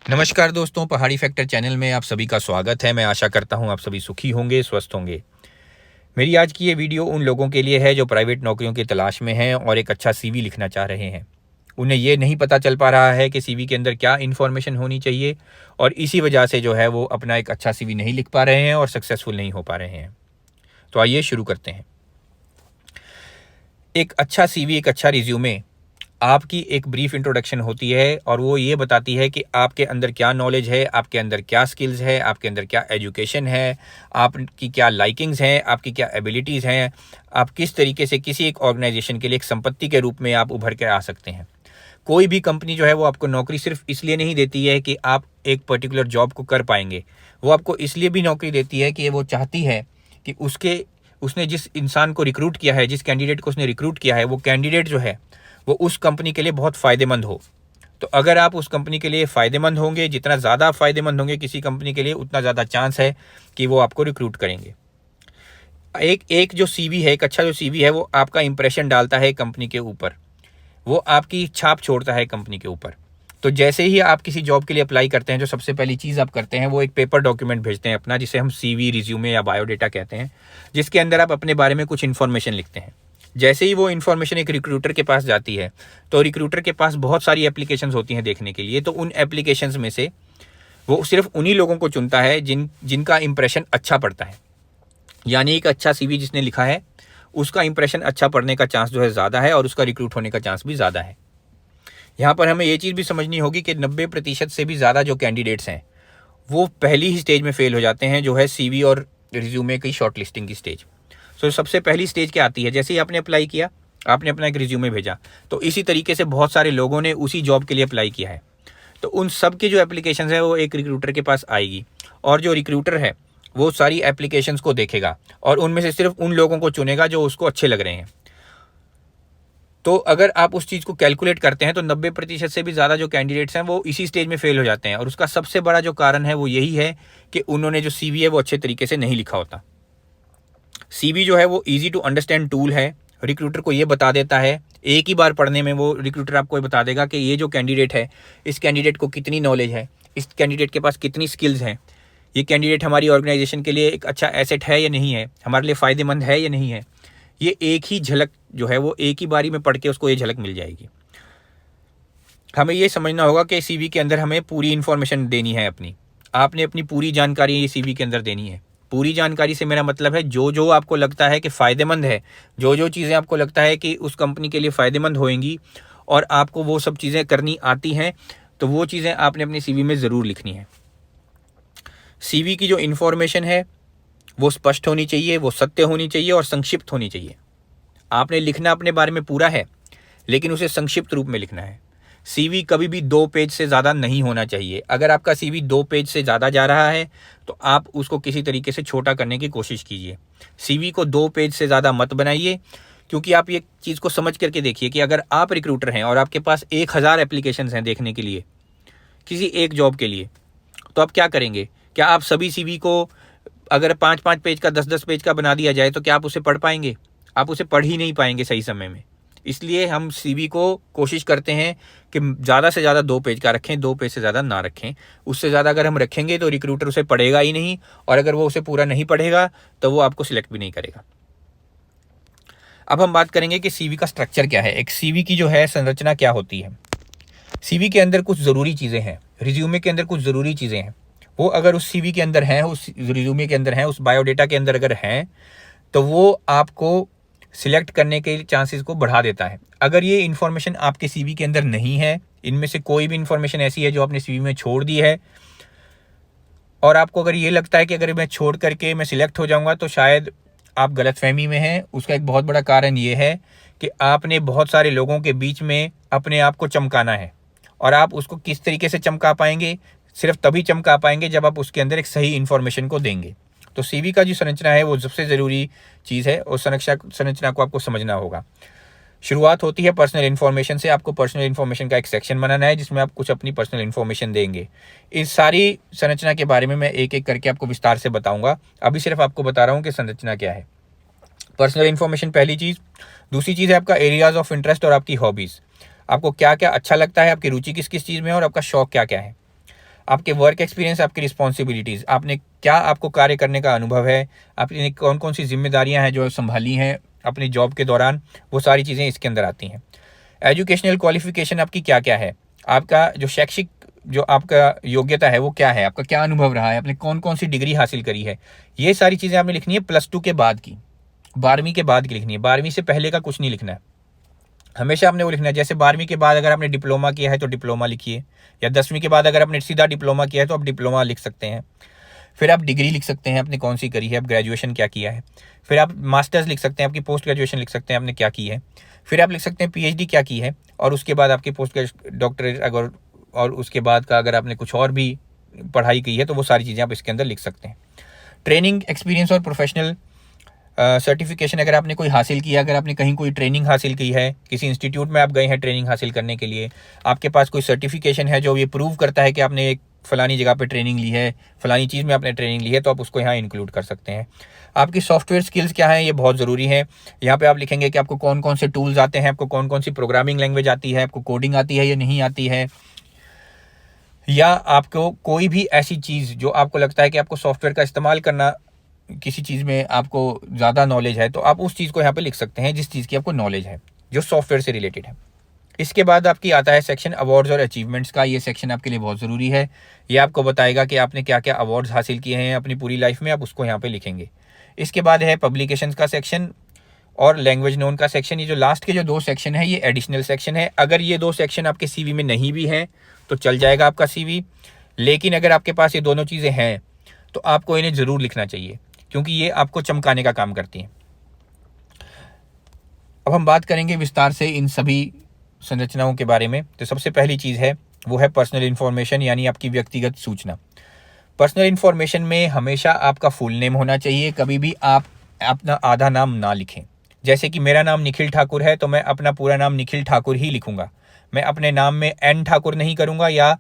नमस्कार दोस्तों, पहाड़ी फैक्टर चैनल में आप सभी का स्वागत है। मैं आशा करता हूं आप सभी सुखी होंगे, स्वस्थ होंगे। मेरी आज की ये वीडियो उन लोगों के लिए है जो प्राइवेट नौकरियों की तलाश में हैं और एक अच्छा सीवी लिखना चाह रहे हैं। उन्हें ये नहीं पता चल पा रहा है कि सीवी के अंदर क्या इन्फॉर्मेशन होनी चाहिए और इसी वजह से जो है वो अपना एक अच्छा सीवी नहीं लिख पा रहे हैं और सक्सेसफुल नहीं हो पा रहे हैं। तो आइए शुरू करते हैं। एक अच्छा सीवी, एक अच्छा रिज्यूमे आपकी एक ब्रीफ इंट्रोडक्शन होती है और वो ये बताती है कि आपके अंदर क्या नॉलेज है, आपके अंदर क्या स्किल्स है, आपके अंदर क्या एजुकेशन है, आपकी क्या लाइकिंग्स हैं, आपकी क्या एबिलिटीज़ हैं, आप किस तरीके से किसी एक ऑर्गेनाइजेशन के लिए एक संपत्ति के रूप में आप उभर कर आ सकते हैं। कोई भी कंपनी जो है वो आपको नौकरी सिर्फ इसलिए नहीं देती है कि आप एक पर्टिकुलर जॉब को कर पाएंगे। वो आपको इसलिए भी नौकरी देती है कि वो चाहती है कि उसने जिस इंसान को रिक्रूट किया है, जिस कैंडिडेट को उसने रिक्रूट किया है, वो कैंडिडेट जो है वो उस कंपनी के लिए बहुत फ़ायदेमंद हो। तो अगर आप उस कंपनी के लिए फ़ायदेमंद होंगे, जितना ज़्यादा आप फ़ायदेमंद होंगे किसी कंपनी के लिए, उतना ज़्यादा चांस है कि वो आपको रिक्रूट करेंगे। एक एक जो सीवी है, एक अच्छा जो सीवी है, वो आपका इंप्रेशन डालता है कंपनी के ऊपर, वो आपकी छाप छोड़ता है कंपनी के ऊपर। तो जैसे ही आप किसी जॉब के लिए अप्लाई करते हैं, जो सबसे पहली चीज़ आप करते हैं वो एक पेपर डॉक्यूमेंट भेजते हैं अपना, जिसे हम सीवी, रिज्यूमे या बायोडेटा कहते हैं, जिसके अंदर आप अपने बारे में कुछ इन्फॉर्मेशन लिखते हैं। जैसे ही वो इन्फॉर्मेशन एक रिक्रूटर के पास जाती है, तो रिक्रूटर के पास बहुत सारी एप्लीकेशंस होती हैं देखने के लिए। तो उन एप्लीकेशंस में से वो सिर्फ उन्हीं लोगों को चुनता है जिनका इंप्रेशन अच्छा पड़ता है। यानी एक अच्छा सीवी जिसने लिखा है उसका इंप्रेशन अच्छा पड़ने का चांस जो है ज़्यादा है और उसका रिक्रूट होने का चांस भी ज़्यादा है। यहाँ पर हमें ये चीज़ भी समझनी होगी कि 90% से भी ज़्यादा जो कैंडिडेट्स हैं वो पहली ही स्टेज में फेल हो जाते हैं, जो है सीवी और रिज्यूमे की शॉर्ट लिस्टिंग की स्टेज। तो सबसे पहली स्टेज क्या आती है, जैसे ही आपने अप्लाई किया, आपने अपना एक रिज्यूमे भेजा, तो इसी तरीके से बहुत सारे लोगों ने उसी जॉब के लिए अप्लाई किया है। तो उन सब की जो एप्लीकेशन है वो एक रिक्रूटर के पास आएगी और जो रिक्रूटर है वो सारी एप्लीकेशंस को देखेगा और उनमें से सिर्फ उन लोगों को चुनेगा जो उसको अच्छे लग रहे हैं। तो अगर आप उस चीज़ को कैलकुलेट करते हैं तो 90% से भी ज़्यादा जो कैंडिडेट्स हैं वो इसी स्टेज में फेल हो जाते हैं और उसका सबसे बड़ा जो कारण है वो यही है कि उन्होंने जो सीवी है वो अच्छे तरीके से नहीं लिखा होता। सीवी जो है वो इजी टू अंडरस्टैंड टूल है। रिक्रूटर को ये बता देता है, एक ही बार पढ़ने में वो रिक्रूटर आपको ये बता देगा कि ये जो कैंडिडेट है, इस कैंडिडेट को कितनी नॉलेज है, इस कैंडिडेट के पास कितनी स्किल्स हैं, ये कैंडिडेट हमारी ऑर्गेनाइजेशन के लिए एक अच्छा एसेट है या नहीं है, हमारे लिए फ़ायदेमंद है या नहीं है। ये एक ही झलक जो है वो एक ही बारी में पढ़ के उसको ये झलक मिल जाएगी। हमें ये समझना होगा कि सीवी के अंदर हमें पूरी इन्फॉर्मेशन देनी है अपनी। आपने अपनी पूरी जानकारी ये सीवी के अंदर देनी है। पूरी जानकारी से मेरा मतलब है जो जो आपको लगता है कि फ़ायदेमंद है, जो जो चीज़ें आपको लगता है कि उस कंपनी के लिए फ़ायदेमंद होएंगी और आपको वो सब चीज़ें करनी आती हैं, तो वो चीज़ें आपने अपनी सीवी में ज़रूर लिखनी है। सीवी की जो इन्फॉर्मेशन है वो स्पष्ट होनी चाहिए, वो सत्य होनी चाहिए और संक्षिप्त होनी चाहिए। आपने लिखना अपने बारे में पूरा है, लेकिन उसे संक्षिप्त रूप में लिखना है। सीवी कभी भी 2 पेज से ज़्यादा नहीं होना चाहिए। अगर आपका सीवी 2 पेज से ज़्यादा जा रहा है तो आप उसको किसी तरीके से छोटा करने की कोशिश कीजिए। सीवी को 2 पेज से ज़्यादा मत बनाइए, क्योंकि आप ये चीज़ को समझ करके देखिए कि अगर आप रिक्रूटर हैं और आपके पास 1000 एप्लीकेशंस हैं देखने के लिए किसी एक जॉब के लिए, तो आप क्या करेंगे? क्या आप सभी सीवी को अगर 5-5 पेज का, 10-10 पेज का बना दिया जाए तो क्या आप उसे पढ़ पाएंगे? आप उसे पढ़ ही नहीं पाएंगे सही समय में। इसलिए हम सीवी को कोशिश करते हैं कि ज़्यादा से ज़्यादा 2 पेज का रखें, 2 पेज से ज़्यादा ना रखें। उससे ज़्यादा अगर हम रखेंगे तो रिक्रूटर उसे पढ़ेगा ही नहीं और अगर वो उसे पूरा नहीं पढ़ेगा तो वो आपको सिलेक्ट भी नहीं करेगा। अब हम बात करेंगे कि सीवी का स्ट्रक्चर क्या है, एक सीवी की जो है संरचना क्या होती है। सीवी के अंदर कुछ ज़रूरी चीज़ें हैं, रिज्यूमे के अंदर कुछ ज़रूरी चीज़ें हैं। वो अगर उस सीवी के अंदर हैं, उस रिज्यूमे के अंदर हैं, उस बायोडेटा के अंदर अगर हैं, तो वो आपको सिलेक्ट करने के चांसेस को बढ़ा देता है। अगर ये इन्फॉर्मेशन आपके सीवी के अंदर नहीं है, इनमें से कोई भी इन्फॉर्मेशन ऐसी है जो आपने सीवी में छोड़ दी है और आपको अगर ये लगता है कि अगर मैं छोड़ करके मैं सिलेक्ट हो जाऊंगा तो शायद आप गलतफहमी में हैं, उसका एक बहुत बड़ा कारण ये है कि आपने बहुत सारे लोगों के बीच में अपने आप को चमकाना है और आप उसको किस तरीके से चमका पाएंगे, सिर्फ तभी चमका पाएंगे जब आप उसके अंदर एक सही इन्फॉर्मेशन को देंगे। तो सीवी का जो संरचना है वो सबसे ज़रूरी चीज़ है और संरचना को आपको समझना होगा। शुरुआत होती है पर्सनल इन्फॉर्मेशन से। आपको पर्सनल इन्फॉर्मेशन का एक सेक्शन बनाना है जिसमें आप कुछ अपनी पर्सनल इन्फॉर्मेशन देंगे। इस सारी संरचना के बारे में मैं एक एक करके आपको विस्तार से बताऊंगा। अभी सिर्फ आपको बता रहा हूँ कि संरचना क्या है। पर्सनल इन्फॉर्मेशन पहली चीज़। दूसरी चीज़ है आपका एरियाज ऑफ इंटरेस्ट और आपकी हॉबीज़। आपको क्या क्या अच्छा लगता है, आपकी रुचि किस किस चीज़ में है और आपका शौक क्या क्या है। आपके वर्क एक्सपीरियंस, आपकी रिस्पॉन्सिबिलिटीज़, आपने क्या, आपको कार्य करने का अनुभव है, आपने कौन कौन सी जिम्मेदारियां हैं जो संभाली हैं अपनी जॉब के दौरान, वो सारी चीज़ें इसके अंदर आती हैं। एजुकेशनल क्वालिफिकेशन आपकी क्या क्या है, आपका जो शैक्षिक जो आपका योग्यता है वो क्या है, आपका क्या अनुभव रहा है, आपने कौन कौन सी डिग्री हासिल करी है, ये सारी चीज़ें आपने लिखनी है +2 के बाद की, 12वीं के बाद की लिखनी है। 12वीं से पहले का कुछ नहीं लिखना है, हमेशा आपने वो लिखना है। जैसे 12वीं के बाद अगर आपने डिप्लोमा किया है तो डिप्लोमा लिखिए, या 10वीं के बाद अगर आपने सीधा डिप्लोमा किया है तो आप डिप्लोमा लिख सकते हैं। फिर आप डिग्री लिख सकते हैं आपने कौन सी करी है, आप ग्रेजुएशन क्या किया है। फिर आप मास्टर्स लिख सकते हैं, आपकी पोस्ट ग्रेजुएशन लिख सकते हैं आपने क्या की है। फिर आप लिख सकते हैं पीएचडी क्या की है, और उसके बाद आपकी पोस्ट डॉक्टरेट अगर, और उसके बाद का अगर आपने कुछ और भी पढ़ाई की है तो वो सारी चीज़ें आप इसके अंदर लिख सकते हैं। ट्रेनिंग एक्सपीरियंस और प्रोफेशनल सर्टिफिकेशन अगर आपने कोई हासिल किया, अगर आपने कहीं कोई ट्रेनिंग हासिल की है, किसी इंस्टीट्यूट में आप गए हैं ट्रेनिंग हासिल करने के लिए, आपके पास कोई सर्टिफिकेशन है जो ये प्रूव करता है कि आपने एक फलानी जगह पे ट्रेनिंग ली है, फलानी चीज़ में आपने ट्रेनिंग ली है, तो आप उसको यहाँ इंक्लूड कर सकते हैं। आपकी सॉफ्टवेयर स्किल्स क्या हैं, ये बहुत ज़रूरी है। यहाँ पे आप लिखेंगे कि आपको कौन कौन से टूल्स आते हैं, आपको कौन कौन सी प्रोग्रामिंग लैंग्वेज आती है, आपको कोडिंग आती है या नहीं आती है, या आपको कोई भी ऐसी चीज़ जो आपको लगता है कि आपको सॉफ्टवेयर का इस्तेमाल करना, किसी चीज़ में आपको ज़्यादा नॉलेज है, तो आप उस चीज़ को यहाँ पे लिख सकते हैं जिस चीज़ की आपको नॉलेज है, जो सॉफ्टवेयर से रिलेटेड है। इसके बाद आपकी आता है सेक्शन अवार्ड्स और अचीवमेंट्स का। ये सेक्शन आपके लिए बहुत ज़रूरी है, ये आपको बताएगा कि आपने क्या क्या अवार्ड्स हासिल किए हैं अपनी पूरी लाइफ में, आप उसको यहाँ पे लिखेंगे। इसके बाद है पब्लिकेशंस का सेक्शन और लैंग्वेज नोन का सेक्शन। ये जो लास्ट के जो 2 सेक्शन है ये एडिशनल सेक्शन है। अगर ये 2 सेक्शन आपके सीवी में नहीं भी हैं तो चल जाएगा आपका सीवी, लेकिन अगर आपके पास ये दोनों चीज़ें हैं तो आपको इन्हें ज़रूर लिखना चाहिए, क्योंकि ये आपको चमकाने का काम करती हैं। अब हम बात करेंगे विस्तार से इन सभी संरचनाओं के बारे में। तो सबसे पहली चीज़ है वो है पर्सनल इन्फॉर्मेशन, यानी आपकी व्यक्तिगत सूचना। पर्सनल इन्फॉर्मेशन में हमेशा आपका फुल नेम होना चाहिए, कभी भी आप अपना आधा नाम ना लिखें। जैसे कि मेरा नाम निखिल ठाकुर है तो मैं अपना पूरा नाम निखिल ठाकुर ही लिखूंगा, मैं अपने नाम में एन ठाकुर नहीं करूंगा या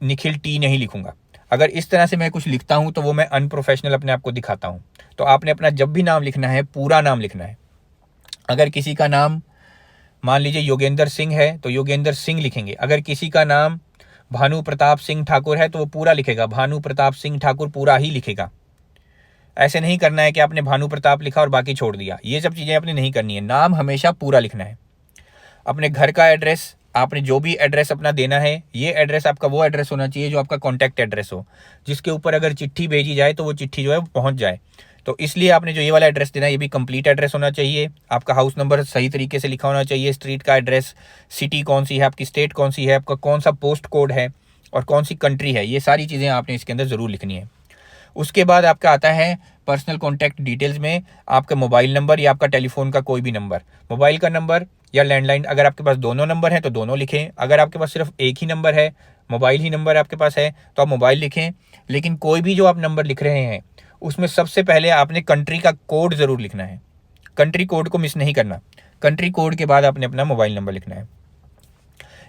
निखिल टी नहीं लिखूंगा। अगर इस तरह से मैं कुछ लिखता हूं तो वो मैं अनप्रोफेशनल अपने आप को दिखाता हूं। तो आपने अपना जब भी नाम लिखना है पूरा नाम लिखना है। अगर किसी का नाम मान लीजिए योगेंद्र सिंह है तो योगेंद्र सिंह लिखेंगे। अगर किसी का नाम भानु प्रताप सिंह ठाकुर है तो वो पूरा लिखेगा, भानु प्रताप सिंह ठाकुर पूरा ही लिखेगा। ऐसे नहीं करना है कि आपने भानु प्रताप लिखा और बाकी छोड़ दिया, ये सब चीज़ें आपने नहीं करनी है। नाम हमेशा पूरा लिखना है। अपने घर का एड्रेस, आपने जो भी एड्रेस अपना देना है, ये एड्रेस आपका वो एड्रेस होना चाहिए जो आपका कॉन्टैक्ट एड्रेस हो, जिसके ऊपर अगर चिट्ठी भेजी जाए तो वो चिट्ठी जो है वो पहुँच जाए। तो इसलिए आपने जो ये वाला एड्रेस देना है ये भी कंप्लीट एड्रेस होना चाहिए। आपका हाउस नंबर सही तरीके से लिखा होना चाहिए, स्ट्रीट का एड्रेस, सिटी कौन सी है, आपकी स्टेट कौन सी है, आपका कौन सा पोस्ट कोड है और कौन सी कंट्री है, ये सारी चीज़ें आपने इसके अंदर ज़रूर लिखनी है। उसके बाद आपका आता है पर्सनल कॉन्टैक्ट डिटेल्स में आपका मोबाइल नंबर या आपका टेलीफोन का कोई भी नंबर, मोबाइल का नंबर या लैंडलाइन। अगर आपके पास दोनों नंबर हैं तो दोनों लिखें, अगर आपके पास सिर्फ एक ही नंबर है, मोबाइल ही नंबर आपके पास है, तो आप मोबाइल लिखें। लेकिन कोई भी जो आप नंबर लिख रहे हैं उसमें सबसे पहले आपने कंट्री का कोड ज़रूर लिखना है, कंट्री कोड को मिस नहीं करना। कंट्री कोड के बाद आपने अपना मोबाइल नंबर लिखना है।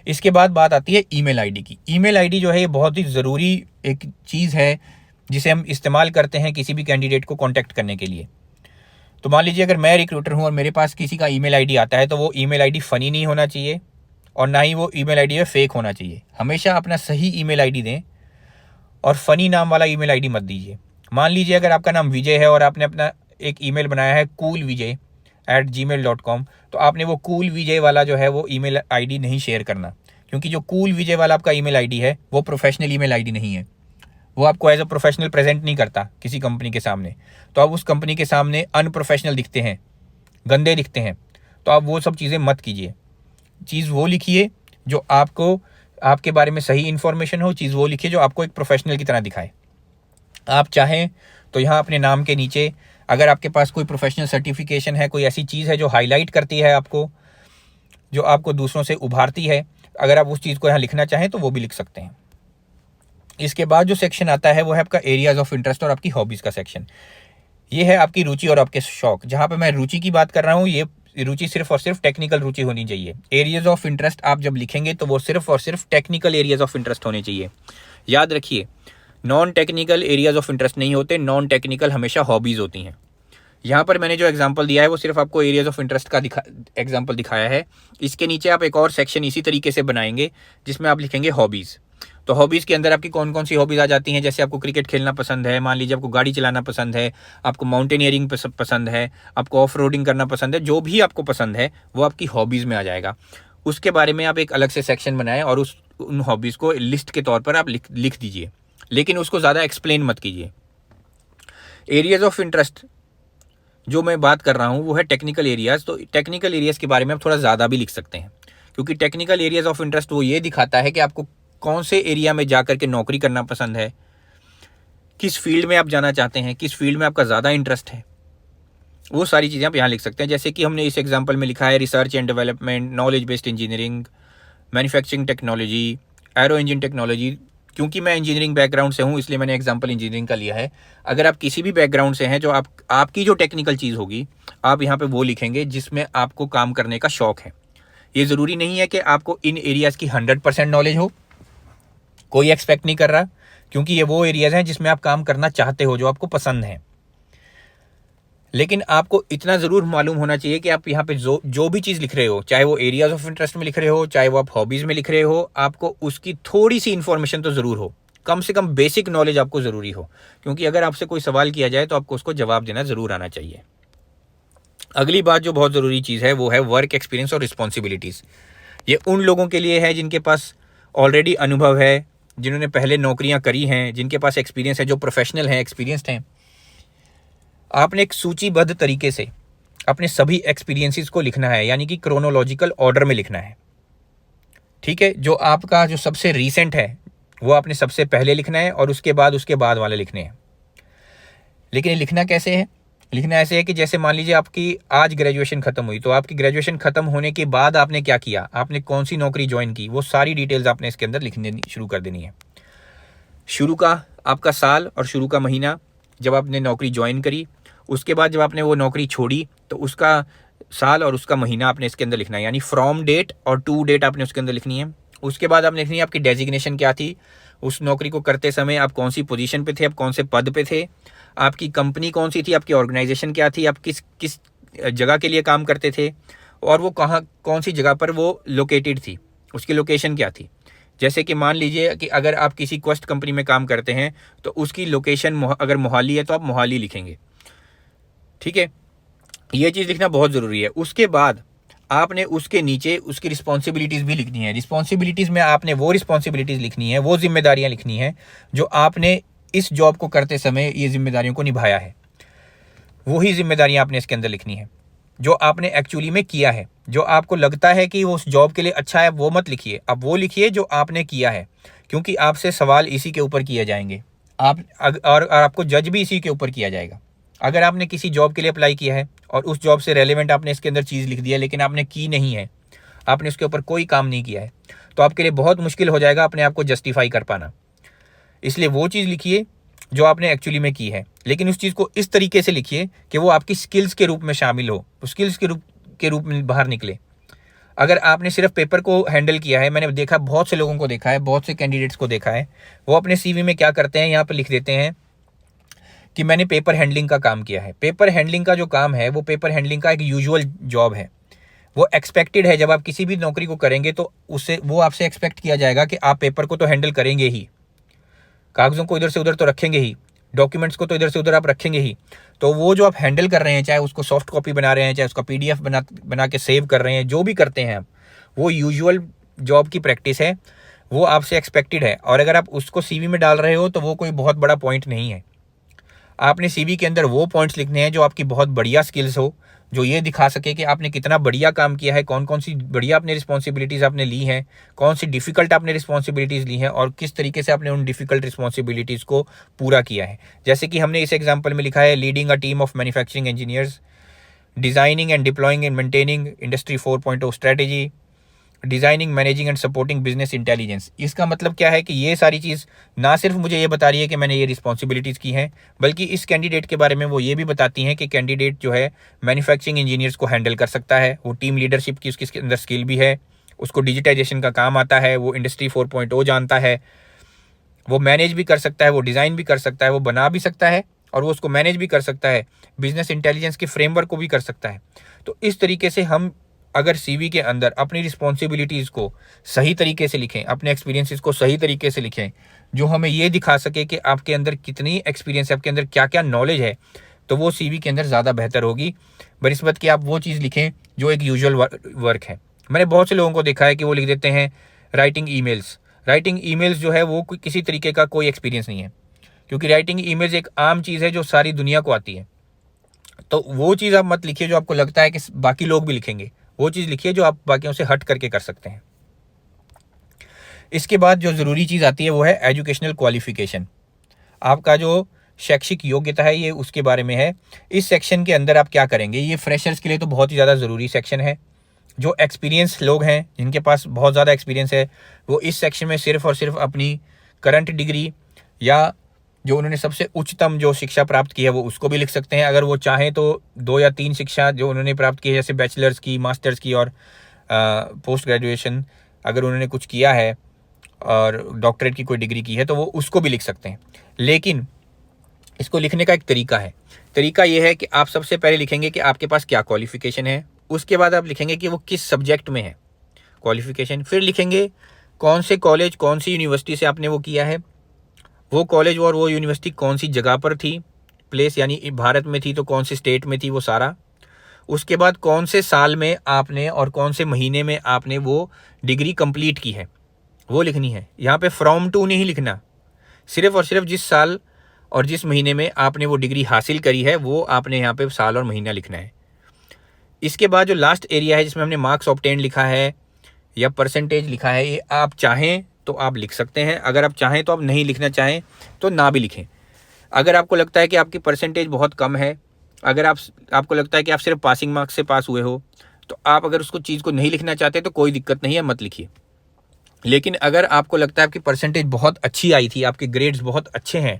इसके बाद बात आती है ईमेल आईडी की। ईमेल आईडी जो है ये बहुत ही ज़रूरी एक चीज़ है जिसे हम इस्तेमाल करते हैं किसी भी कैंडिडेट को कांटेक्ट करने के लिए। तो मान लीजिए अगर मैं रिक्रूटर हूं और मेरे पास किसी का ईमेल आईडी आता है तो वो ईमेल आईडी फ़नी नहीं होना चाहिए और ना ही वो ईमेल आईडी फेक होना चाहिए। हमेशा अपना सही ईमेल आईडी दें और फ़नी नाम वाला ईमेल आईडी मत दीजिए। मान लीजिए अगर आपका नाम विजय है और आपने अपना एक ईमेल बनाया है coolvijay@gmail.com, तो आपने वो कूल विजय वाला जो है वो ईमेल आईडी नहीं शेयर करना, क्योंकि जो कूल विजय वाला आपका ईमेल आईडी है वो प्रोफेशनल ईमेल आईडी नहीं है, वो आपको एज अ प्रोफेशनल प्रेजेंट नहीं करता किसी कंपनी के सामने। तो आप उस कंपनी के सामने अनप्रोफेशनल दिखते हैं, गंदे दिखते हैं, तो आप वो सब चीज़ें मत कीजिए। चीज़ वो लिखिए जो आपको आपके बारे में सही इन्फॉर्मेशन हो, चीज़ वो लिखिए जो आपको एक प्रोफेशनल की तरह दिखाए। आप चाहें तो यहाँ अपने नाम के नीचे अगर आपके पास कोई प्रोफेशनल सर्टिफिकेशन है, कोई ऐसी चीज़ है जो हाईलाइट करती है आपको, जो आपको दूसरों से उभारती है, अगर आप उस चीज़ को यहाँ लिखना चाहें तो वो भी लिख सकते हैं। इसके बाद जो सेक्शन आता है वो है आपका एरियाज ऑफ इंटरेस्ट और आपकी हॉबीज़ का सेक्शन। ये है आपकी रुचि और आपके शौक। जहाँ पे मैं रुचि की बात कर रहा हूँ, ये रुचि सिर्फ और सिर्फ टेक्निकल रुचि होनी चाहिए। एरियाज ऑफ इंटरेस्ट आप जब लिखेंगे तो वो सिर्फ और सिर्फ टेक्निकल एरियाज ऑफ इंटरेस्ट होने चाहिए। याद रखिए, non technical areas of interest नहीं होते, नॉन टेक्निकल हमेशा हॉबीज़ होती हैं। यहाँ पर मैंने जो एग्जांपल दिया है वो सिर्फ आपको एरियाज ऑफ इंटरेस्ट का एग्जांपल दिखाया है। इसके नीचे आप एक और सेक्शन इसी तरीके से बनाएंगे जिसमें आप लिखेंगे हॉबीज़। तो हॉबीज़ के अंदर आपकी कौन कौन सी हॉबीज़ आ जाती हैं, जैसे आपको क्रिकेट खेलना पसंद है, मान लीजिए आपको गाड़ी चलाना पसंद है, आपको माउंटेनियरिंग पसंद है, आपको ऑफ रोडिंग करना पसंद है, जो भी आपको पसंद है वो आपकी हॉबीज़ में आ जाएगा। उसके बारे में आप एक अलग से सेक्शन बनाएं और उन हॉबीज़ को लिस्ट के तौर पर आप लिख दीजिए, लेकिन उसको ज़्यादा एक्सप्लेन मत कीजिए। एरियाज़ ऑफ इंटरेस्ट जो मैं बात कर रहा हूँ वो है टेक्निकल एरियाज़। तो टेक्निकल एरियाज़ के बारे में आप थोड़ा ज़्यादा भी लिख सकते हैं, क्योंकि टेक्निकल एरियाज़ ऑफ इंटरेस्ट वो ये दिखाता है कि आपको कौन से एरिया में जा करके नौकरी करना पसंद है, किस फील्ड में आप जाना चाहते हैं, किस फील्ड में आपका ज़्यादा इंटरेस्ट है, वो सारी चीज़ें आप यहाँ लिख सकते हैं। जैसे कि हमने इस एग्जाम्पल में लिखा है research and development, knowledge based engineering, manufacturing technology, arrow engine technology. क्योंकि मैं इंजीनियरिंग बैकग्राउंड से हूँ इसलिए मैंने एग्जाम्पल इंजीनियरिंग का लिया है। अगर आप किसी भी बैकग्राउंड से हैं, जो आपकी जो टेक्निकल चीज़ होगी आप यहाँ पे वो लिखेंगे जिसमें आपको काम करने का शौक़ है। ये ज़रूरी नहीं है कि आपको इन एरियाज़ की 100% नॉलेज हो, कोई एक्सपेक्ट नहीं कर रहा, क्योंकि ये वो एरियाज़ हैं जिसमें आप काम करना चाहते हो, जो आपको पसंद है। लेकिन आपको इतना ज़रूर मालूम होना चाहिए कि आप यहाँ पे जो भी चीज़ लिख रहे हो, चाहे वो एरियाज़ ऑफ इंटरेस्ट में लिख रहे हो, चाहे वो आप हॉबीज़ में लिख रहे हो, आपको उसकी थोड़ी सी इन्फॉर्मेशन तो ज़रूर हो, कम से कम बेसिक नॉलेज आपको ज़रूरी हो, क्योंकि अगर आपसे कोई सवाल किया जाए तो आपको उसको जवाब देना ज़रूर आना चाहिए। अगली बात जो बहुत ज़रूरी चीज़ है वो है वर्क एक्सपीरियंस और रिस्पॉन्सिबिलिटीज़। ये उन लोगों के लिए है जिनके पास ऑलरेडी अनुभव है, जिन्होंने पहले नौकरियाँ करी हैं, जिनके पास एक्सपीरियंस है, जो प्रोफेशनल हैं, एक्सपीरियंस्ड हैं। आपने एक सूचीबद्ध तरीके से अपने सभी एक्सपीरियंसेस को लिखना है, यानी कि क्रोनोलॉजिकल ऑर्डर में लिखना है। ठीक है, जो आपका जो सबसे रीसेंट है वो आपने सबसे पहले लिखना है और उसके बाद वाले लिखने हैं। लेकिन ये लिखना कैसे है? लिखना ऐसे है कि जैसे मान लीजिए आपकी आज ग्रेजुएशन खत्म हुई, तो आपकी ग्रेजुएशन खत्म होने के बाद आपने क्या किया, आपने कौन सी नौकरी ज्वाइन की, वो सारी डिटेल्स आपने इसके अंदर लिखने शुरू कर देनी है। शुरू का आपका साल और शुरू का महीना जब आपने नौकरी ज्वाइन करी, उसके बाद जब आपने वो नौकरी छोड़ी तो उसका साल और उसका महीना आपने इसके अंदर लिखना है, यानी फ्रॉम डेट और टू डेट आपने उसके अंदर लिखनी है। उसके बाद आपने लिखनी है आपकी डेजिग्नेशन क्या थी, उस नौकरी को करते समय आप कौन सी पोजीशन पे थे, आप कौन से पद पे थे, आपकी कंपनी कौन सी थी, आपकी ऑर्गेनाइजेशन क्या थी, आप किस जगह के लिए काम करते थे, और वो कौन सी जगह पर वो लोकेटेड थी, उसकी लोकेशन क्या थी। जैसे कि मान लीजिए कि अगर आप किसी क्वेस्ट कंपनी में काम करते हैं तो उसकी लोकेशन अगर मोहाली है तो आप मोहाली लिखेंगे। ठीक है, ये चीज़ लिखना बहुत ज़रूरी है। उसके बाद आपने उसके नीचे उसकी रिस्पॉन्सिबिलिटीज़ भी लिखनी है। रिस्पॉन्सिबिलिटीज़ में आपने वो रिस्पॉन्सिबिलिटीज़ लिखनी है, वो जिम्मेदारियां लिखनी है जो आपने इस जॉब को करते समय ये जिम्मेदारियों को निभाया है। वही जिम्मेदारियां आपने इसके अंदर लिखनी है जो आपने एक्चुअली में किया है। जो आपको लगता है कि वो उस जॉब के लिए अच्छा है वो मत लिखिए, अब वो लिखिए जो आपने किया है, क्योंकि आपसे सवाल इसी के ऊपर किए जाएंगे। और आपको जज भी इसी के ऊपर किया जाएगा। अगर आपने किसी जॉब के लिए अप्लाई किया है और उस जॉब से रेलेवेंट आपने इसके अंदर चीज़ लिख दिया लेकिन आपने की नहीं है, आपने उसके ऊपर कोई काम नहीं किया है, तो आपके लिए बहुत मुश्किल हो जाएगा अपने आप को जस्टिफाई कर पाना। इसलिए वो चीज़ लिखिए जो आपने एक्चुअली में की है, लेकिन उस चीज़ को इस तरीके से लिखिए कि वो आपकी स्किल्स के रूप में शामिल हो, स्किल्स के रूप में बाहर निकले। अगर आपने सिर्फ पेपर को हैंडल किया है, मैंने देखा बहुत से लोगों को देखा है, बहुत से कैंडिडेट्स को देखा है, वो अपने सीवी में क्या करते हैं, यहाँ पर लिख देते हैं कि मैंने पेपर हैंडलिंग का काम किया है। पेपर हैंडलिंग का जो काम है वो पेपर हैंडलिंग का एक यूजुअल जॉब है, वो एक्सपेक्टेड है। जब आप किसी भी नौकरी को करेंगे तो उससे वो आपसे एक्सपेक्ट किया जाएगा कि आप पेपर को तो हैंडल करेंगे ही, कागज़ों को इधर से उधर तो रखेंगे ही, डॉक्यूमेंट्स को तो इधर से उधर आप रखेंगे ही। तो वो जो आप हैंडल कर रहे हैं, चाहे उसको सॉफ्ट कॉपी बना रहे हैं, चाहे उसका PDF बना के सेव कर रहे हैं, जो भी करते हैं आप, वो यूजुअल जॉब की प्रैक्टिस है, वो आपसे एक्सपेक्टेड है। और अगर आप उसको CV में डाल रहे हो तो वो कोई बहुत बड़ा पॉइंट नहीं है। आपने CV के अंदर वो पॉइंट्स लिखने हैं जो आपकी बहुत बढ़िया स्किल्स हो, जो ये दिखा सके कि आपने कितना बढ़िया काम किया है, कौन कौन सी बढ़िया अपने रिस्पॉन्सिबिलिटीज़ आपने ली हैं, कौन सी डिफ़िकल्ट आपने रिस्पॉन्सिबिलिटीज़ ली हैं और किस तरीके से आपने उन डिफ़िकल्ट रिस्पॉन्सिबिलिटीज़ को पूरा किया है। जैसे कि हमने इस एग्जाम्पल में लिखा है leading a team of manufacturing engineers, designing and deploying and maintaining industry 4.0 strategy, designing, managing and supporting business intelligence. इसका मतलब क्या है कि ये सारी चीज़ ना सिर्फ मुझे ये बता रही है कि मैंने ये रिस्पॉन्सिबिलिटीज़ की हैं, बल्कि इस कैंडिडेट के बारे में वो ये भी बताती हैं कि कैंडिडेट जो है मैन्युफैक्चरिंग इंजीनियर्स को हैंडल कर सकता है, वो टीम लीडरशिप की उसके अंदर स्किल भी है, उसको डिजिटाइजेशन का काम आता है, वो इंडस्ट्री 4.0 जानता है, वो मैनेज भी कर सकता है, वो डिज़ाइन भी कर सकता है, वो बना भी सकता है और वो उसको मैनेज भी कर सकता है, बिजनेस इंटेलिजेंस के फ्रेमवर्क को भी कर सकता है। तो इस तरीके से हम अगर सीवी के अंदर अपनी रिस्पॉन्सिबिलिटीज़ को सही तरीके से लिखें, अपने एक्सपीरियंसेस को सही तरीके से लिखें, जो हमें ये दिखा सके कि आपके अंदर कितनी एक्सपीरियंस है, आपके अंदर क्या क्या नॉलेज है, तो वो सीवी के अंदर ज़्यादा बेहतर होगी बनिस्बत कि आप वो चीज़ लिखें जो एक यूजुअल वर्क है। मैंने बहुत से लोगों को देखा है कि वो लिख देते हैं राइटिंग ईमेल्स जो है वो किसी तरीके का कोई एक्सपीरियंस नहीं है, क्योंकि राइटिंग ईमेल्स एक आम चीज़ है जो सारी दुनिया को आती है। तो वो चीज़ आप मत लिखिए जो आपको लगता है कि बाकी लोग भी लिखेंगे, वो चीज़ लिखिए जो आप बाकियों से हट करके कर सकते हैं। इसके बाद जो ज़रूरी चीज़ आती है वो है एजुकेशनल क्वालिफिकेशन। आपका जो शैक्षिक योग्यता है ये उसके बारे में है। इस सेक्शन के अंदर आप क्या करेंगे, ये फ्रेशर्स के लिए तो बहुत ही ज़्यादा ज़रूरी सेक्शन है। जो एक्सपीरियंस लोग हैं, जिनके पास बहुत ज़्यादा एक्सपीरियंस है, वो इस सेक्शन में सिर्फ और सिर्फ अपनी करंट डिग्री या जो उन्होंने सबसे उच्चतम जो शिक्षा प्राप्त की है वो उसको भी लिख सकते हैं। अगर वो चाहें तो 2 या 3 शिक्षा जो उन्होंने प्राप्त की है, जैसे बैचलर्स की, मास्टर्स की और पोस्ट ग्रेजुएशन अगर उन्होंने कुछ किया है और डॉक्टरेट की कोई डिग्री की है तो वो उसको भी लिख सकते हैं। लेकिन इसको लिखने का एक तरीका है। तरीका ये है कि आप सबसे पहले लिखेंगे कि आपके पास क्या क्वालिफिकेशन है, उसके बाद आप लिखेंगे कि वो किस सब्जेक्ट में है क्वालिफिकेशन, फिर लिखेंगे कौन से कॉलेज, कौन सी यूनिवर्सिटी से आपने वो किया है, वो कॉलेज और वो यूनिवर्सिटी कौन सी जगह पर थी, प्लेस यानी भारत में थी तो कौन सी स्टेट में थी वो सारा। उसके बाद कौन से साल में आपने और कौन से महीने में आपने वो डिग्री कंप्लीट की है वो लिखनी है। यहाँ पे फ्रॉम टू नहीं लिखना, सिर्फ और सिर्फ जिस साल और जिस महीने में आपने वो डिग्री हासिल करी है वो आपने यहाँ पे साल और महीना लिखना है। इसके बाद जो लास्ट एरिया है जिसमें हमने मार्क्स ऑब्टेन लिखा है या परसेंटेज लिखा है, ये आप चाहें तो आप लिख सकते हैं, अगर आप चाहें तो आप नहीं लिखना चाहें तो ना भी लिखें। अगर आपको लगता है कि आपकी परसेंटेज बहुत कम है, अगर आपको लगता है कि आप सिर्फ पासिंग मार्क्स से पास हुए हो, तो आप अगर उसको चीज़ को नहीं लिखना चाहते तो कोई दिक्कत नहीं है, मत लिखिए। लेकिन अगर आपको लगता है आपकी परसेंटेज बहुत अच्छी आई थी, आपके ग्रेड्स बहुत अच्छे हैं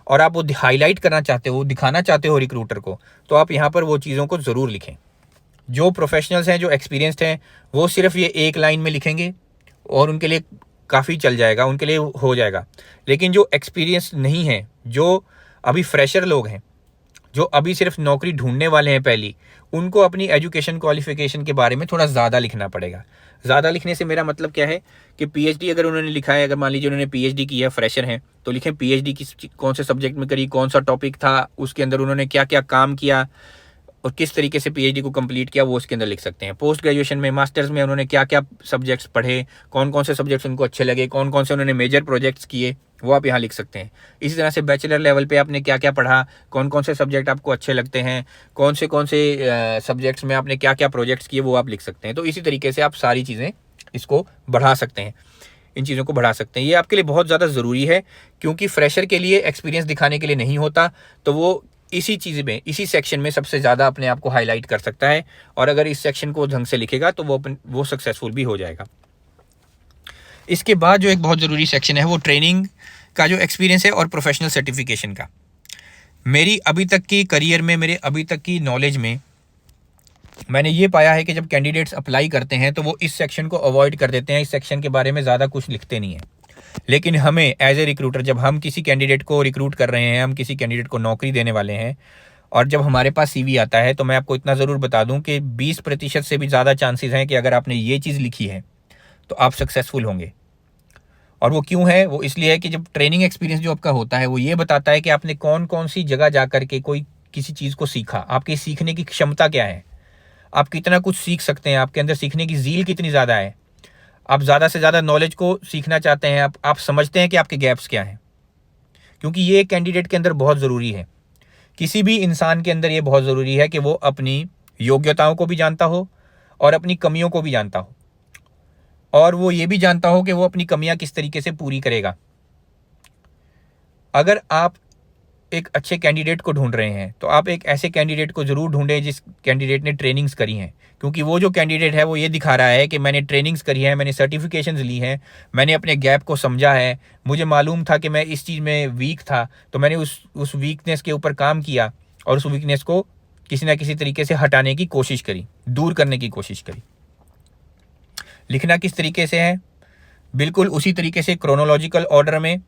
और आप वो हाईलाइट करना चाहते हो, दिखाना चाहते हो रिक्रूटर को, तो आप यहाँ पर वो चीज़ों को ज़रूर लिखें। जो प्रोफेशनल्स हैं, जो एक्सपीरियंस्ड हैं, वो सिर्फ ये एक लाइन में लिखेंगे और उनके लिए काफ़ी चल जाएगा, उनके लिए हो जाएगा। लेकिन जो एक्सपीरियंस नहीं है, जो अभी फ्रेशर लोग हैं, जो अभी सिर्फ नौकरी ढूंढने वाले हैं पहली, उनको अपनी एजुकेशन क्वालिफिकेशन के बारे में थोड़ा ज़्यादा लिखना पड़ेगा। ज़्यादा लिखने से मेरा मतलब क्या है कि पीएचडी अगर उन्होंने लिखा है, अगर मान लीजिए उन्होंने पीएचडी की है, फ्रेशर हैं, तो लिखें पीएचडी किस कौन से सब्जेक्ट में करी, कौन सा टॉपिक था, उसके अंदर उन्होंने क्या क्या काम किया और किस तरीके से पीएचडी को कंप्लीट किया, वो उसके अंदर लिख सकते हैं। पोस्ट ग्रेजुएशन में, मास्टर्स में उन्होंने क्या क्या सब्जेक्ट्स पढ़े, कौन कौन से सब्जेक्ट्स उनको अच्छे लगे, कौन कौन से उन्होंने मेजर प्रोजेक्ट्स किए, वो आप यहाँ लिख सकते हैं। इसी तरह से बैचलर लेवल पे आपने क्या क्या पढ़ा, कौन कौन से सब्जेक्ट आपको अच्छे लगते हैं, कौन से सब्जेक्ट्स में आपने क्या क्या प्रोजेक्ट्स किए, वो आप लिख सकते हैं। तो इसी तरीके से आप सारी चीज़ें इसको बढ़ा सकते हैं, इन चीज़ों को बढ़ा सकते हैं। ये आपके लिए बहुत ज़्यादा ज़रूरी है, क्योंकि फ्रेशर के लिए एक्सपीरियंस दिखाने के लिए नहीं होता, तो वो इसी चीज़ में, इसी सेक्शन में सबसे ज़्यादा अपने आप को हाईलाइट कर सकता है। और अगर इस सेक्शन को ढंग से लिखेगा तो वो सक्सेसफुल भी हो जाएगा। इसके बाद जो एक बहुत ज़रूरी सेक्शन है वो ट्रेनिंग का जो एक्सपीरियंस है और प्रोफेशनल सर्टिफिकेशन का। मेरी अभी तक की करियर में, मेरे अभी तक की नॉलेज में मैंने ये पाया है कि जब कैंडिडेट्स अप्लाई करते हैं तो वो इस सेक्शन को अवॉइड कर देते हैं, इस सेक्शन के बारे में ज़्यादा कुछ लिखते नहीं हैं। लेकिन हमें एज ए रिक्रूटर, जब हम किसी कैंडिडेट को रिक्रूट कर रहे हैं, हम किसी कैंडिडेट को नौकरी देने वाले हैं और जब हमारे पास सीवी आता है, तो मैं आपको इतना ज़रूर बता दूं कि 20% से भी ज़्यादा चांसेस हैं कि अगर आपने ये चीज़ लिखी है तो आप सक्सेसफुल होंगे। और वो क्यों है? वो इसलिए है कि जब ट्रेनिंग एक्सपीरियंस जो आपका होता है वो ये बताता है कि आपने कौन कौन सी जगह जा कर के कोई किसी चीज़ को सीखा, आपकी सीखने की क्षमता क्या है, आप कितना कुछ सीख सकते हैं, आपके अंदर सीखने की ज़ील कितनी ज़्यादा है, आप ज़्यादा से ज़्यादा नॉलेज को सीखना चाहते हैं, आप समझते हैं कि आपके गैप्स क्या हैं। क्योंकि ये कैंडिडेट के अंदर बहुत ज़रूरी है, किसी भी इंसान के अंदर ये बहुत ज़रूरी है कि वो अपनी योग्यताओं को भी जानता हो और अपनी कमियों को भी जानता हो, और वो ये भी जानता हो कि वो अपनी कमियां किस तरीके से पूरी करेगा। अगर आप एक अच्छे कैंडिडेट को ढूंढ रहे हैं तो आप एक ऐसे कैंडिडेट को ज़रूर ढूंढें जिस कैंडिडेट ने ट्रेनिंग्स करी हैं, क्योंकि वो जो कैंडिडेट है वो ये दिखा रहा है कि मैंने ट्रेनिंग्स करी है, मैंने सर्टिफिकेशंस ली हैं, मैंने अपने गैप को समझा है, मुझे मालूम था कि मैं इस चीज़ में वीक था, तो मैंने उस वीकनेस के ऊपर काम किया और उस वीकनेस को किसी ना किसी तरीके से हटाने की कोशिश करी, दूर करने की कोशिश करी। लिखना किस तरीके से है? बिल्कुल उसी तरीके से, क्रोनोलॉजिकल ऑर्डर में,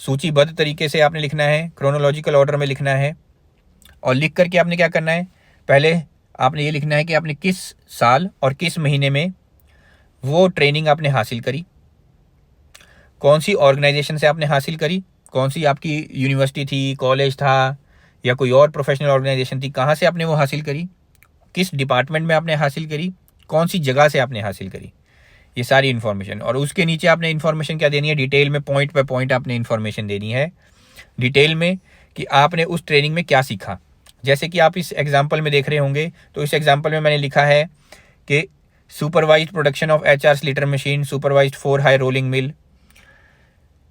सूचीबद्ध तरीके से आपने लिखना है, क्रोनोलॉजिकल ऑर्डर में लिखना है। और लिख करके आपने क्या करना है, पहले आपने ये लिखना है कि आपने किस साल और किस महीने में वो ट्रेनिंग आपने हासिल करी, कौन सी ऑर्गेनाइजेशन से आपने हासिल करी, कौन सी आपकी यूनिवर्सिटी थी, कॉलेज था या कोई और प्रोफेशनल ऑर्गेनाइजेशन थी, कहाँ से आपने वो हासिल करी, किस डिपार्टमेंट में आपने हासिल करी, कौन सी जगह से आपने हासिल करी, ये सारी इन्फॉर्मेशन। और उसके नीचे आपने इन्फॉर्मेशन क्या देनी है, डिटेल में पॉइंट पे पॉइंट आपने इन्फॉर्मेशन देनी है डिटेल में कि आपने उस ट्रेनिंग में क्या सीखा। जैसे कि आप इस एग्जाम्पल में देख रहे होंगे, तो इस एग्जाम्पल में मैंने लिखा है कि supervised production of HR slitter machine, supervised 4 high rolling mill.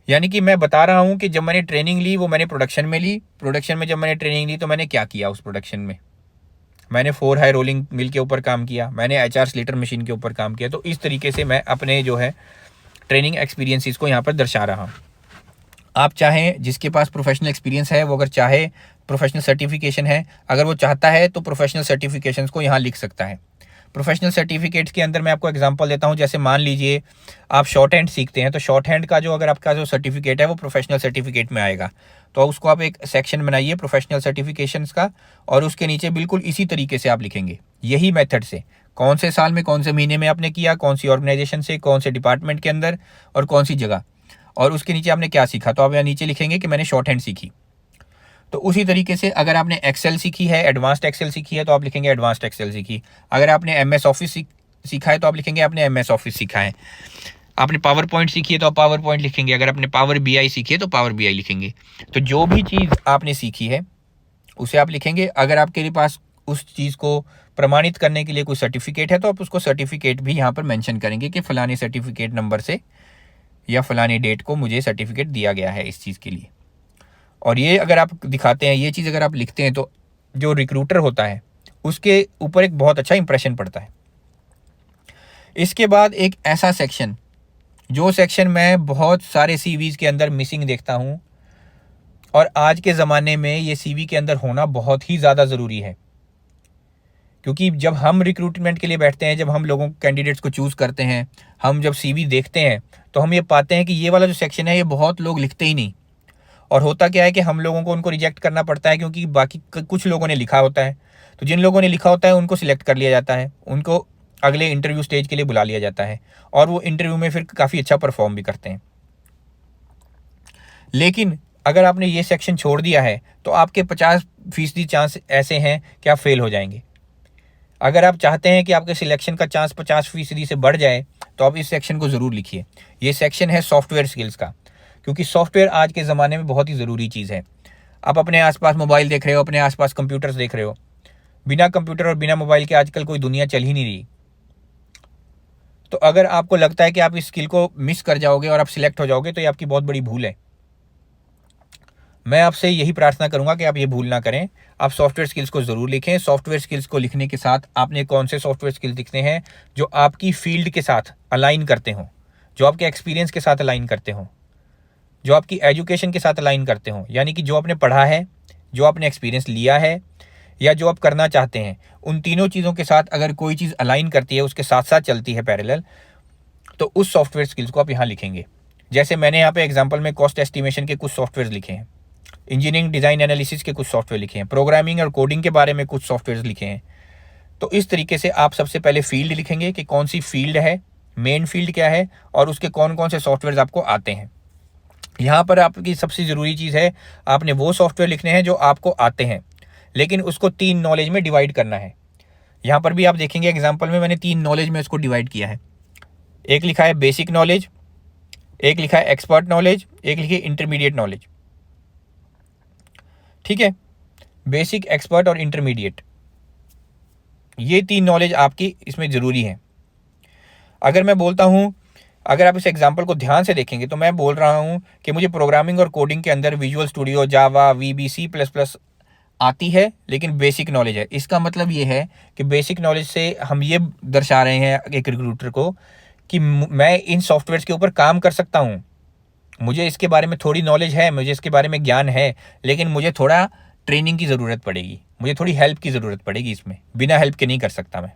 यानी कि मैं बता रहा हूं कि जब मैंने ट्रेनिंग ली वो मैंने प्रोडक्शन में ली, प्रोडक्शन में जब मैंने ट्रेनिंग ली तो मैंने क्या किया उस प्रोडक्शन में, मैंने 4 हाई रोलिंग मिल के ऊपर काम किया, मैंने HR स्लीटर मशीन के ऊपर काम किया। तो इस तरीके से मैं अपने जो है ट्रेनिंग एक्सपीरियंसिस को यहाँ पर दर्शा रहा हूँ। आप चाहें, जिसके पास प्रोफेशनल एक्सपीरियंस है वो अगर चाहे प्रोफेशनल सर्टिफिकेशन है, अगर वो चाहता है तो प्रोफेशनल सर्टिफिकेशंस को यहाँ लिख सकता है। प्रोफेशनल सर्टिफिकेट्स के अंदर मैं आपको एग्जांपल देता हूँ। जैसे मान लीजिए आप शॉर्ट हैंड सीखते हैं, तो शॉर्ट हैंड का जो अगर आपका जो सर्टिफिकेट है वो प्रोफेशनल सर्टिफिकेट में आएगा, तो उसको आप एक सेक्शन बनाइए प्रोफेशनल सर्टिफिकेशंस का, और उसके नीचे बिल्कुल इसी तरीके से आप लिखेंगे, यही मेथड से, कौन से साल में कौन से महीने में आपने किया, कौन सी ऑर्गेनाइजेशन से, कौन से डिपार्टमेंट के अंदर और कौन सी जगह, और उसके नीचे आपने क्या सीखा। तो आप यहाँ नीचे लिखेंगे कि मैंने शॉर्ट हैंड सीखी। तो उसी तरीके से अगर आपने एक्सेल सीखी है, एडवांस्ड एक्सेल सीखी है, तो आप लिखेंगे एडवांस्ड एक्सेल सीखी। अगर आपने MS ऑफिस सीखा है तो आप लिखेंगे आपने MS ऑफिस सीखा है। आपने पावर पॉइंट सीखी है तो आप पावर पॉइंट लिखेंगे। अगर आपने पावर BI सीखी है तो पावर BI लिखेंगे। तो जो भी चीज़ आपने सीखी है उसे आप लिखेंगे। अगर आपके पास उस चीज़ को प्रमाणित करने के लिए कोई सर्टिफिकेट है तो आप उसको सर्टिफिकेट भी यहाँ पर मेंशन करेंगे कि फलाने सर्टिफिकेट नंबर से या फलाने डेट को मुझे सर्टिफिकेट दिया गया है इस चीज़ के लिए। और ये अगर आप दिखाते हैं, ये चीज़ अगर आप लिखते हैं, तो जो रिक्रूटर होता है उसके ऊपर एक बहुत अच्छा इंप्रेशन पड़ता है। इसके बाद एक ऐसा सेक्शन, जो सेक्शन मैं बहुत सारे CVs के अंदर मिसिंग देखता हूँ, और आज के ज़माने में ये CV के अंदर होना बहुत ही ज़्यादा ज़रूरी है। क्योंकि जब हम रिक्रूटमेंट के लिए बैठते हैं, जब हम लोगों कैंडिडेट्स को चूज़ करते हैं, हम जब CV देखते हैं, तो हम ये पाते हैं कि ये वाला जो सेक्शन है ये बहुत लोग लिखते ही नहीं। और होता क्या है कि हम लोगों को उनको रिजेक्ट करना पड़ता है, क्योंकि बाकी कुछ लोगों ने लिखा होता है। तो जिन लोगों ने लिखा होता है उनको सिलेक्ट कर लिया जाता है, उनको अगले इंटरव्यू स्टेज के लिए बुला लिया जाता है, और वो इंटरव्यू में फिर काफ़ी अच्छा परफॉर्म भी करते हैं। लेकिन अगर आपने ये सेक्शन छोड़ दिया है तो आपके 50% चांस ऐसे हैं कि आप फेल हो जाएंगे। अगर आप चाहते हैं कि आपके सिलेक्शन का चांस 50% से बढ़ जाए तो आप इस सेक्शन को ज़रूर लिखिए। ये सेक्शन है सॉफ्टवेयर स्किल्स का, क्योंकि सॉफ्टवेयर आज के ज़माने में बहुत ही ज़रूरी चीज़ है। आप अपने आसपास मोबाइल देख रहे हो, अपने आसपास कंप्यूटर्स देख रहे हो, बिना कंप्यूटर और बिना मोबाइल के आजकल कोई दुनिया चल ही नहीं रही। तो अगर आपको लगता है कि आप इस स्किल को मिस कर जाओगे और आप सिलेक्ट हो जाओगे, तो ये आपकी बहुत बड़ी भूल है। मैं आपसे यही प्रार्थना करूंगा कि आप ये भूल ना करें, आप सॉफ्टवेयर स्किल्स को ज़रूर लिखें। सॉफ्टवेयर स्किल्स को लिखने के साथ आपने कौन से सॉफ्टवेयर स्किल्स लिखने हैं जो आपकी फील्ड के साथ अलाइन करते हों, जो आपके एक्सपीरियंस के साथ अलाइन करते हों, जो आपकी एजुकेशन के साथ अलाइन करते हों। यानी कि जो आपने पढ़ा है, जो आपने एक्सपीरियंस लिया है, या जो आप करना चाहते हैं, उन तीनों चीज़ों के साथ अगर कोई चीज़ अलाइन करती है, उसके साथ साथ चलती है पैरेलल, तो उस सॉफ्टवेयर स्किल्स को आप यहाँ लिखेंगे। जैसे मैंने यहाँ पे एग्जांपल में कॉस्ट एस्टिमेशन के कुछ सॉफ्टवेयर लिखे हैं, इंजीनियरिंग डिज़ाइन एनालिसिस के कुछ सॉफ्टवेयर लिखे हैं, प्रोग्रामिंग और कोडिंग के बारे में कुछ सॉफ्टवेयर लिखे हैं। तो इस तरीके से आप सबसे पहले फील्ड लिखेंगे कि कौन सी फील्ड है, मेन फील्ड क्या है, और उसके कौन कौन से सॉफ्टवेयर आपको आते हैं। यहाँ पर आपकी सबसे ज़रूरी चीज़ है, आपने वो सॉफ्टवेयर लिखने हैं जो आपको आते हैं, लेकिन उसको 3 नॉलेज में डिवाइड करना है। यहाँ पर भी आप देखेंगे एग्जाम्पल में मैंने 3 नॉलेज में इसको डिवाइड किया है। एक लिखा है बेसिक नॉलेज, एक लिखा है एक्सपर्ट नॉलेज, एक लिखी है इंटरमीडिएट नॉलेज। ठीक है, बेसिक, एक्सपर्ट और इंटरमीडिएट, ये 3 नॉलेज आपकी इसमें ज़रूरी है। अगर मैं बोलता हूँ, अगर आप इस एग्जाम्पल को ध्यान से देखेंगे तो मैं बोल रहा हूँ कि मुझे प्रोग्रामिंग और कोडिंग के अंदर विजुअल स्टूडियो, जावा, VB, C++ आती है, लेकिन बेसिक नॉलेज है। इसका मतलब ये है कि बेसिक नॉलेज से हम ये दर्शा रहे हैं एक रिक्रूटर को कि मैं इन सॉफ्टवेयर के ऊपर काम कर सकता हूँ, मुझे इसके बारे में थोड़ी नॉलेज है, मुझे इसके बारे में ज्ञान है, लेकिन मुझे थोड़ा ट्रेनिंग की ज़रूरत पड़ेगी, मुझे थोड़ी हेल्प की ज़रूरत पड़ेगी इसमें, बिना हेल्प के नहीं कर सकता मैं।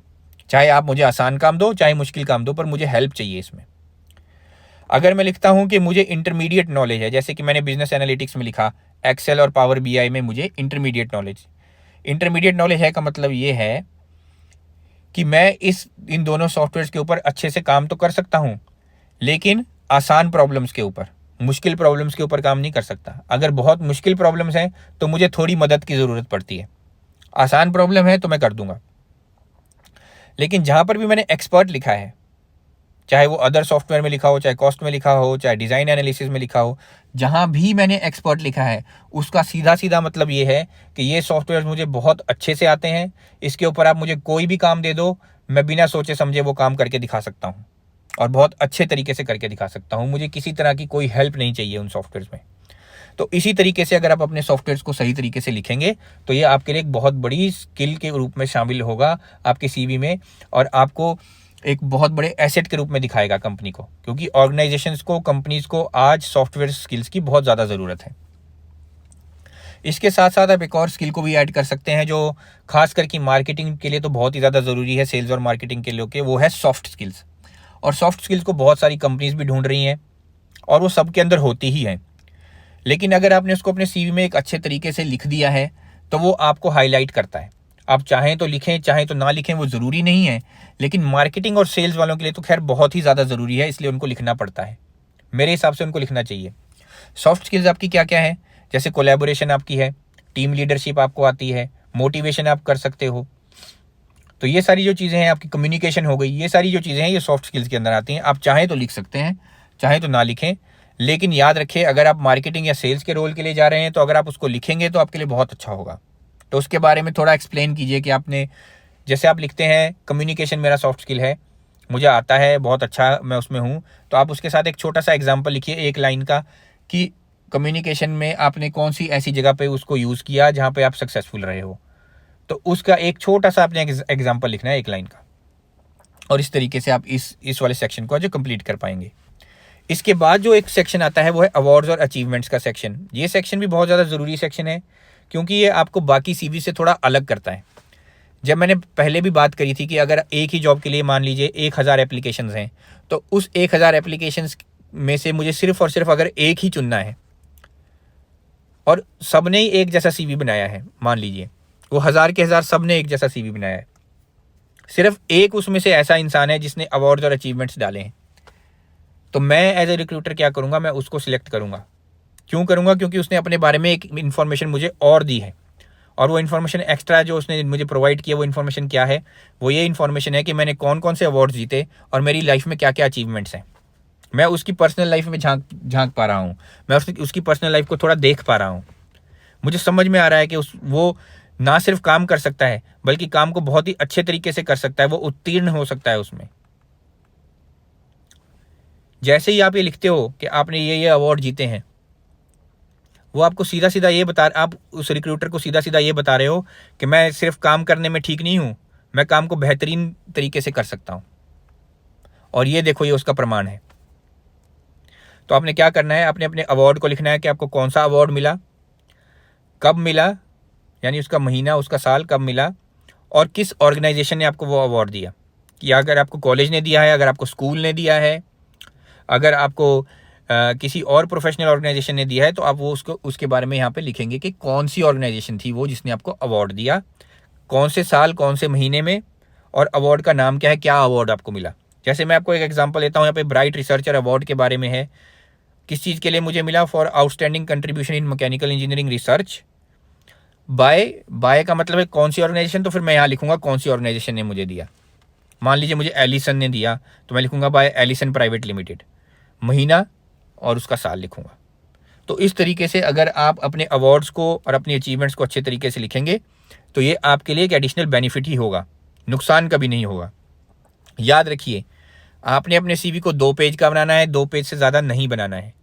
चाहे आप मुझे आसान काम दो, चाहे मुश्किल काम दो, पर मुझे हेल्प चाहिए इसमें। अगर मैं लिखता हूं कि मुझे इंटरमीडिएट नॉलेज है, जैसे कि मैंने बिजनेस एनालिटिक्स में लिखा, एक्सेल और पावर BI में मुझे इंटरमीडिएट नॉलेज है का मतलब ये है कि मैं इन दोनों सॉफ्टवेयर्स के ऊपर अच्छे से काम तो कर सकता हूँ, लेकिन आसान प्रॉब्लम्स के ऊपर, मुश्किल प्रॉब्लम्स के ऊपर काम नहीं कर सकता। अगर बहुत मुश्किल प्रॉब्लम्स हैं तो मुझे थोड़ी मदद की ज़रूरत पड़ती है। आसान प्रॉब्लम है तो मैं कर दूंगा। लेकिन जहाँ पर भी मैंने एक्सपर्ट लिखा है, चाहे वो अदर सॉफ्टवेयर में लिखा हो, चाहे कॉस्ट में लिखा हो, चाहे डिज़ाइन एनालिसिस में लिखा हो, जहाँ भी मैंने एक्सपर्ट लिखा है उसका सीधा सीधा मतलब ये है कि ये सॉफ्टवेयर मुझे बहुत अच्छे से आते हैं, इसके ऊपर आप मुझे कोई भी काम दे दो, मैं बिना सोचे समझे वो काम करके दिखा सकता हूँ और बहुत अच्छे तरीके से करके दिखा सकता हूँ। मुझे किसी तरह की कोई हेल्प नहीं चाहिए उन सॉफ्टवेयर में। तो इसी तरीके से अगर आप अपने सॉफ्टवेयर्स को सही तरीके से लिखेंगे तो ये आपके लिए एक बहुत बड़ी स्किल के रूप में शामिल होगा आपके सीवी में, और आपको एक बहुत बड़े एसेट के रूप में दिखाएगा कंपनी को, क्योंकि ऑर्गेनाइजेशंस को, कंपनीज को आज सॉफ्टवेयर स्किल्स की बहुत ज़्यादा ज़रूरत है। इसके साथ साथ आप एक और स्किल को भी ऐड कर सकते हैं जो खास करके मार्केटिंग के लिए तो बहुत ही ज़्यादा ज़रूरी है, सेल्स और मार्केटिंग के लिए, वो है सॉफ्ट स्किल्स। और सॉफ्ट स्किल्स को बहुत सारी कंपनीज भी ढूंढ रही हैं और वो सबके अंदर होती ही हैं। लेकिन अगर आपने उसको अपने सीवी में एक अच्छे तरीके से लिख दिया है तो वो आपको हाईलाइट करता है। आप चाहें तो लिखें, चाहें तो ना लिखें, वो ज़रूरी नहीं है, लेकिन मार्केटिंग और सेल्स वालों के लिए तो खैर बहुत ही ज़्यादा ज़रूरी है, इसलिए उनको लिखना पड़ता है। मेरे हिसाब से उनको लिखना चाहिए। सॉफ्ट स्किल्स आपकी क्या क्या है? जैसे कोलैबोरेशन आपकी है, टीम लीडरशिप आपको आती है, मोटिवेशन आप कर सकते हो। तो ये सारी जो चीज़ें हैं, आपकी कम्युनिकेशन हो गई, ये सारी जो चीज़ें हैं ये सॉफ्ट स्किल्स के अंदर आती हैं। आप चाहें तो लिख सकते हैं, चाहें तो ना लिखें, लेकिन याद रखिए अगर आप मार्केटिंग या सेल्स के रोल के लिए जा रहे हैं तो अगर आप उसको लिखेंगे तो आपके लिए बहुत अच्छा होगा। तो उसके बारे में थोड़ा एक्सप्लेन कीजिए कि आपने, जैसे आप लिखते हैं कम्युनिकेशन मेरा सॉफ्ट स्किल है, मुझे आता है, बहुत अच्छा मैं उसमें हूँ, तो आप उसके साथ एक छोटा सा एग्जाम्पल लिखिए एक लाइन का कि कम्युनिकेशन में आपने कौन सी ऐसी जगह पे उसको यूज़ किया जहाँ पे आप सक्सेसफुल रहे हो। तो उसका एक छोटा सा आपने एग्जाम्पल लिखना है एक लाइन का, और इस तरीके से आप इस वाले सेक्शन को जो कंप्लीट कर पाएंगे। इसके बाद जो एक सेक्शन आता है वो है अवार्ड्स और अचीवमेंट्स का सेक्शन। ये सेक्शन भी बहुत ज़्यादा ज़रूरी सेक्शन है क्योंकि ये आपको बाकी सीवी से थोड़ा अलग करता है। जब मैंने पहले भी बात करी थी कि अगर एक ही जॉब के लिए मान लीजिए 1000 एप्लीकेशंस हैं, तो उस 1000 एप्लीकेशंस में से मुझे सिर्फ और सिर्फ अगर एक ही चुनना है और सबने ही एक जैसा सीवी बनाया है, मान लीजिए वो 1000 के 1000 सबने एक जैसा सीवी बनाया है, सिर्फ एक उसमें से ऐसा इंसान है जिसने अवार्ड्स और अचीवमेंट्स डाले हैं, तो मैं एज ए रिक्रूटर क्या करूँगा, मैं उसको सिलेक्ट करूँगा। क्यों करूँगा? क्योंकि उसने अपने बारे में एक इन्फॉर्मेशन मुझे और दी है, और वो इन्फॉर्मेशन एक्स्ट्रा जो उसने मुझे प्रोवाइड किया, वो इन्फॉर्मेशन क्या है? वो ये इन्फॉर्मेशन है कि मैंने कौन कौन से अवार्ड्स जीते और मेरी लाइफ में क्या क्या अचीवमेंट्स हैं। मैं उसकी पर्सनल लाइफ में झांक पा रहा हूँ, मैं उसकी पर्सनल लाइफ को थोड़ा देख पा रहा हूँ। मुझे समझ में आ रहा है कि वो ना सिर्फ काम कर सकता है बल्कि काम को बहुत ही अच्छे तरीके से कर सकता है, वो उत्तीर्ण हो सकता है उसमें। जैसे ही आप ये लिखते हो कि आपने ये अवार्ड जीते हैं, वो आपको सीधा सीधा ये आप उस रिक्रूटर को सीधा सीधा ये बता रहे हो कि मैं सिर्फ काम करने में ठीक नहीं हूँ, मैं काम को बेहतरीन तरीके से कर सकता हूँ, और ये देखो ये उसका प्रमाण है। तो आपने क्या करना है, आपने अपने अवार्ड को लिखना है कि आपको कौन सा अवार्ड मिला, कब मिला, यानी उसका महीना, उसका साल कब मिला, और किस ऑर्गेनाइजेशन ने आपको वो अवार्ड दिया। कि अगर आपको कॉलेज ने दिया है, अगर आपको स्कूल ने दिया है, अगर आपको किसी और प्रोफेशनल ऑर्गेनाइजेशन ने दिया है, तो आप वो उसके बारे में यहाँ पे लिखेंगे कि कौन सी ऑर्गेनाइजेशन थी वो जिसने आपको अवार्ड दिया, कौन से साल, कौन से महीने में, और अवार्ड का नाम क्या है, क्या अवार्ड आपको मिला। जैसे मैं आपको एक एग्जांपल देता हूँ, यहाँ पे ब्राइट रिसर्चर अवार्ड के बारे में है। किस चीज़ के लिए मुझे मिला? For outstanding contribution in mechanical engineering research by का मतलब है कौन सी ऑर्गेनाइजेशन, तो फिर मैं यहाँ लिखूंगा कौन सी ऑर्गेनाइजेशन ने मुझे दिया। मान लीजिए मुझे एलिसन ने दिया तो मैं लिखूंगा बाय एलिसन प्राइवेट लिमिटेड, महीना और उसका साल लिखूंगा। तो इस तरीके से अगर आप अपने अवार्ड्स को और अपनी अचीवमेंट्स को अच्छे तरीके से लिखेंगे तो ये आपके लिए एक एडिशनल बेनिफिट ही होगा, नुकसान कभी नहीं होगा। याद रखिए, आपने अपने सीवी को 2 पेज का बनाना है, 2 पेज से ज़्यादा नहीं बनाना है।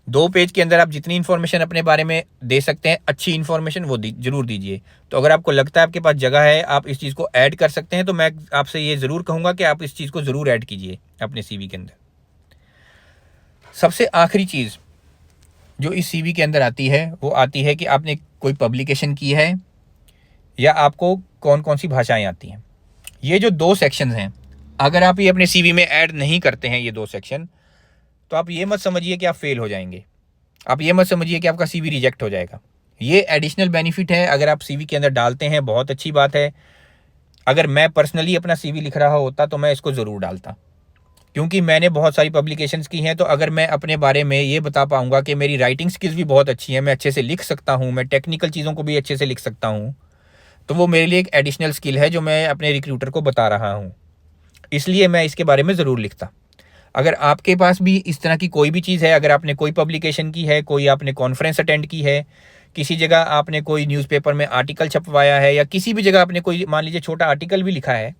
2 पेज के अंदर आप जितनी इन्फॉर्मेशन अपने बारे में दे सकते हैं, अच्छी इन्फॉर्मेशन, वो जरूर दीजिए। तो अगर आपको लगता है आपके पास जगह है, आप इस चीज़ को ऐड कर सकते हैं, तो मैं आपसे ये ज़रूर कहूँगा कि आप इस चीज़ को ज़रूर ऐड कीजिए अपने सीवी के अंदर। सबसे आखिरी चीज़ जो इस सीवी के अंदर आती है वो आती है कि आपने कोई पब्लिकेशन की है या आपको कौन कौन सी भाषाएं आती हैं। ये जो 2 सेक्शंस हैं, अगर आप ये अपने सीवी में ऐड नहीं करते हैं ये 2 सेक्शन, तो आप ये मत समझिए कि आप फेल हो जाएंगे, आप ये मत समझिए कि आपका सीवी रिजेक्ट हो जाएगा। ये एडिशनल बेनिफिट है, अगर आप सीवी के अंदर डालते हैं बहुत अच्छी बात है। अगर मैं पर्सनली अपना CV लिख रहा होता तो मैं इसको ज़रूर डालता, क्योंकि मैंने बहुत सारी पब्लिकेशंस की हैं। तो अगर मैं अपने बारे में ये बता पाऊंगा कि मेरी राइटिंग स्किल्स भी बहुत अच्छी हैं, मैं अच्छे से लिख सकता हूँ, मैं टेक्निकल चीज़ों को भी अच्छे से लिख सकता हूँ, तो वो मेरे लिए एक एडिशनल स्किल है जो मैं अपने रिक्रूटर को बता रहा हूँ। इसलिए मैं इसके बारे में ज़रूर लिखता। अगर आपके पास भी इस तरह की कोई भी चीज़ है, अगर आपने कोई पब्लिकेशन की है, कोई आपने कॉन्फ्रेंस अटेंड की है, किसी जगह आपने कोई न्यूज़पेपर में आर्टिकल छपवाया है, या किसी भी जगह आपने कोई मान लीजिए छोटा आर्टिकल भी लिखा है,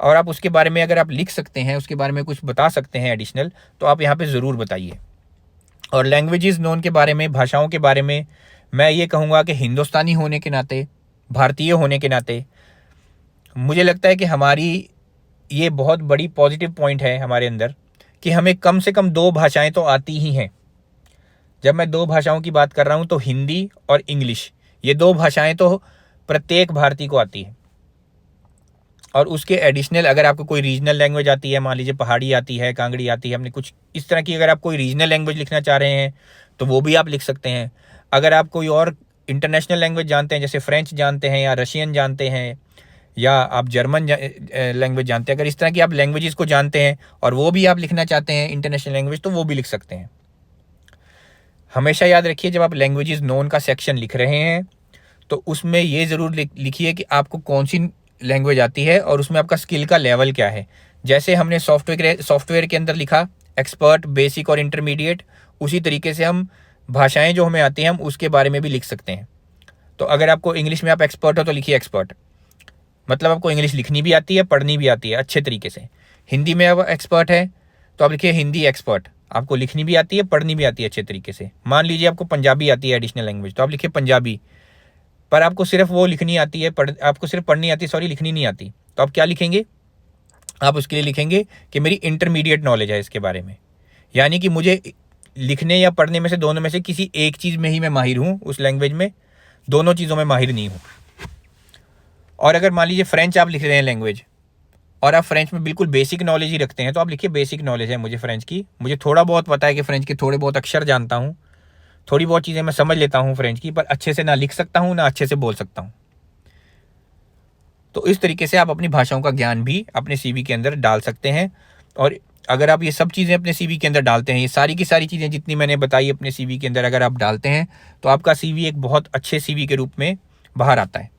और आप उसके बारे में अगर आप लिख सकते हैं, उसके बारे में कुछ बता सकते हैं एडिशनल, तो आप यहाँ पे ज़रूर बताइए। और लैंग्वेजेस नोन के बारे में, भाषाओं के बारे में मैं ये कहूँगा कि हिंदुस्तानी होने के नाते, भारतीय होने के नाते, मुझे लगता है कि हमारी ये बहुत बड़ी पॉजिटिव पॉइंट है हमारे अंदर कि हमें कम से कम 2 भाषाएं तो आती ही हैं। जब मैं 2 भाषाओं की बात कर रहा हूँ तो हिंदी और इंग्लिश, ये 2 भाषाएं तो प्रत्येक भारतीय को आती है। और उसके एडिशनल अगर आपको कोई रीजनल लैंग्वेज आती है, मान लीजिए पहाड़ी आती है, कांगड़ी आती है, हमने कुछ इस तरह की, अगर आप कोई रीजनल लैंग्वेज लिखना चाह रहे हैं तो वो भी आप लिख सकते हैं। अगर आप कोई और इंटरनेशनल लैंग्वेज जानते हैं, जैसे फ्रेंच जानते हैं या रशियन जानते हैं या आप जर्मन लैंग्वेज जानते हैं, अगर इस तरह की आप लैंग्वेजेस को जानते हैं और वो भी आप लिखना चाहते हैं इंटरनेशनल लैंग्वेज, तो वो भी लिख सकते हैं। हमेशा याद रखिए जब आप लैंग्वेजेस नोन का सेक्शन लिख रहे हैं तो उसमें ये ज़रूर लिखिए कि आपको कौन सी लैंग्वेज आती है और उसमें आपका स्किल का लेवल क्या है। जैसे हमने सॉफ्टवेयर के अंदर लिखा एक्सपर्ट, बेसिक और इंटरमीडिएट, उसी तरीके से हम भाषाएं जो हमें आती हैं हम उसके बारे में भी लिख सकते हैं। तो अगर आपको इंग्लिश में आप एक्सपर्ट हो तो लिखिए एक्सपर्ट, मतलब आपको इंग्लिश लिखनी भी आती है, पढ़नी भी आती है अच्छे तरीके से। हिंदी में आप एक्सपर्ट है तो आप लिखिए हिंदी एक्सपर्ट, आपको लिखनी भी आती है, पढ़नी भी आती है अच्छे तरीके से। मान लीजिए आपको पंजाबी आती है एडिशनल लैंग्वेज, तो आप लिखिए पंजाबी, पर आपको सिर्फ वो लिखनी आती है, आपको सिर्फ पढ़नी आती है, सॉरी लिखनी नहीं आती, तो आप क्या लिखेंगे? आप उसके लिए लिखेंगे कि मेरी इंटरमीडिएट नॉलेज है इसके बारे में, यानी कि मुझे लिखने या पढ़ने में से, दोनों में से किसी एक चीज़ में ही मैं माहिर हूँ, उस लैंग्वेज में दोनों चीज़ों में माहिर नहीं हूँ। और अगर मान लीजिए फ्रेंच आप लिख रहे हैं लैंग्वेज और आप फ्रेंच में बिल्कुल बेसिक नॉलेज ही रखते हैं, तो आप लिखिए बेसिक नॉलेज है मुझे फ्रेंच की, मुझे थोड़ा बहुत पता है कि फ्रेंच के थोड़े बहुत अक्षर जानता हूँ, थोड़ी बहुत चीज़ें मैं समझ लेता हूँ फ्रेंच की, पर अच्छे से ना लिख सकता हूँ ना अच्छे से बोल सकता हूँ। तो इस तरीके से आप अपनी भाषाओं का ज्ञान भी अपने CV के अंदर डाल सकते हैं। और अगर आप ये सब चीज़ें अपने CV के अंदर डालते हैं, ये सारी की सारी चीज़ें जितनी मैंने बताई अपने CV के अंदर अगर आप डालते हैं, तो आपका CV एक बहुत अच्छे CV के रूप में बाहर आता है।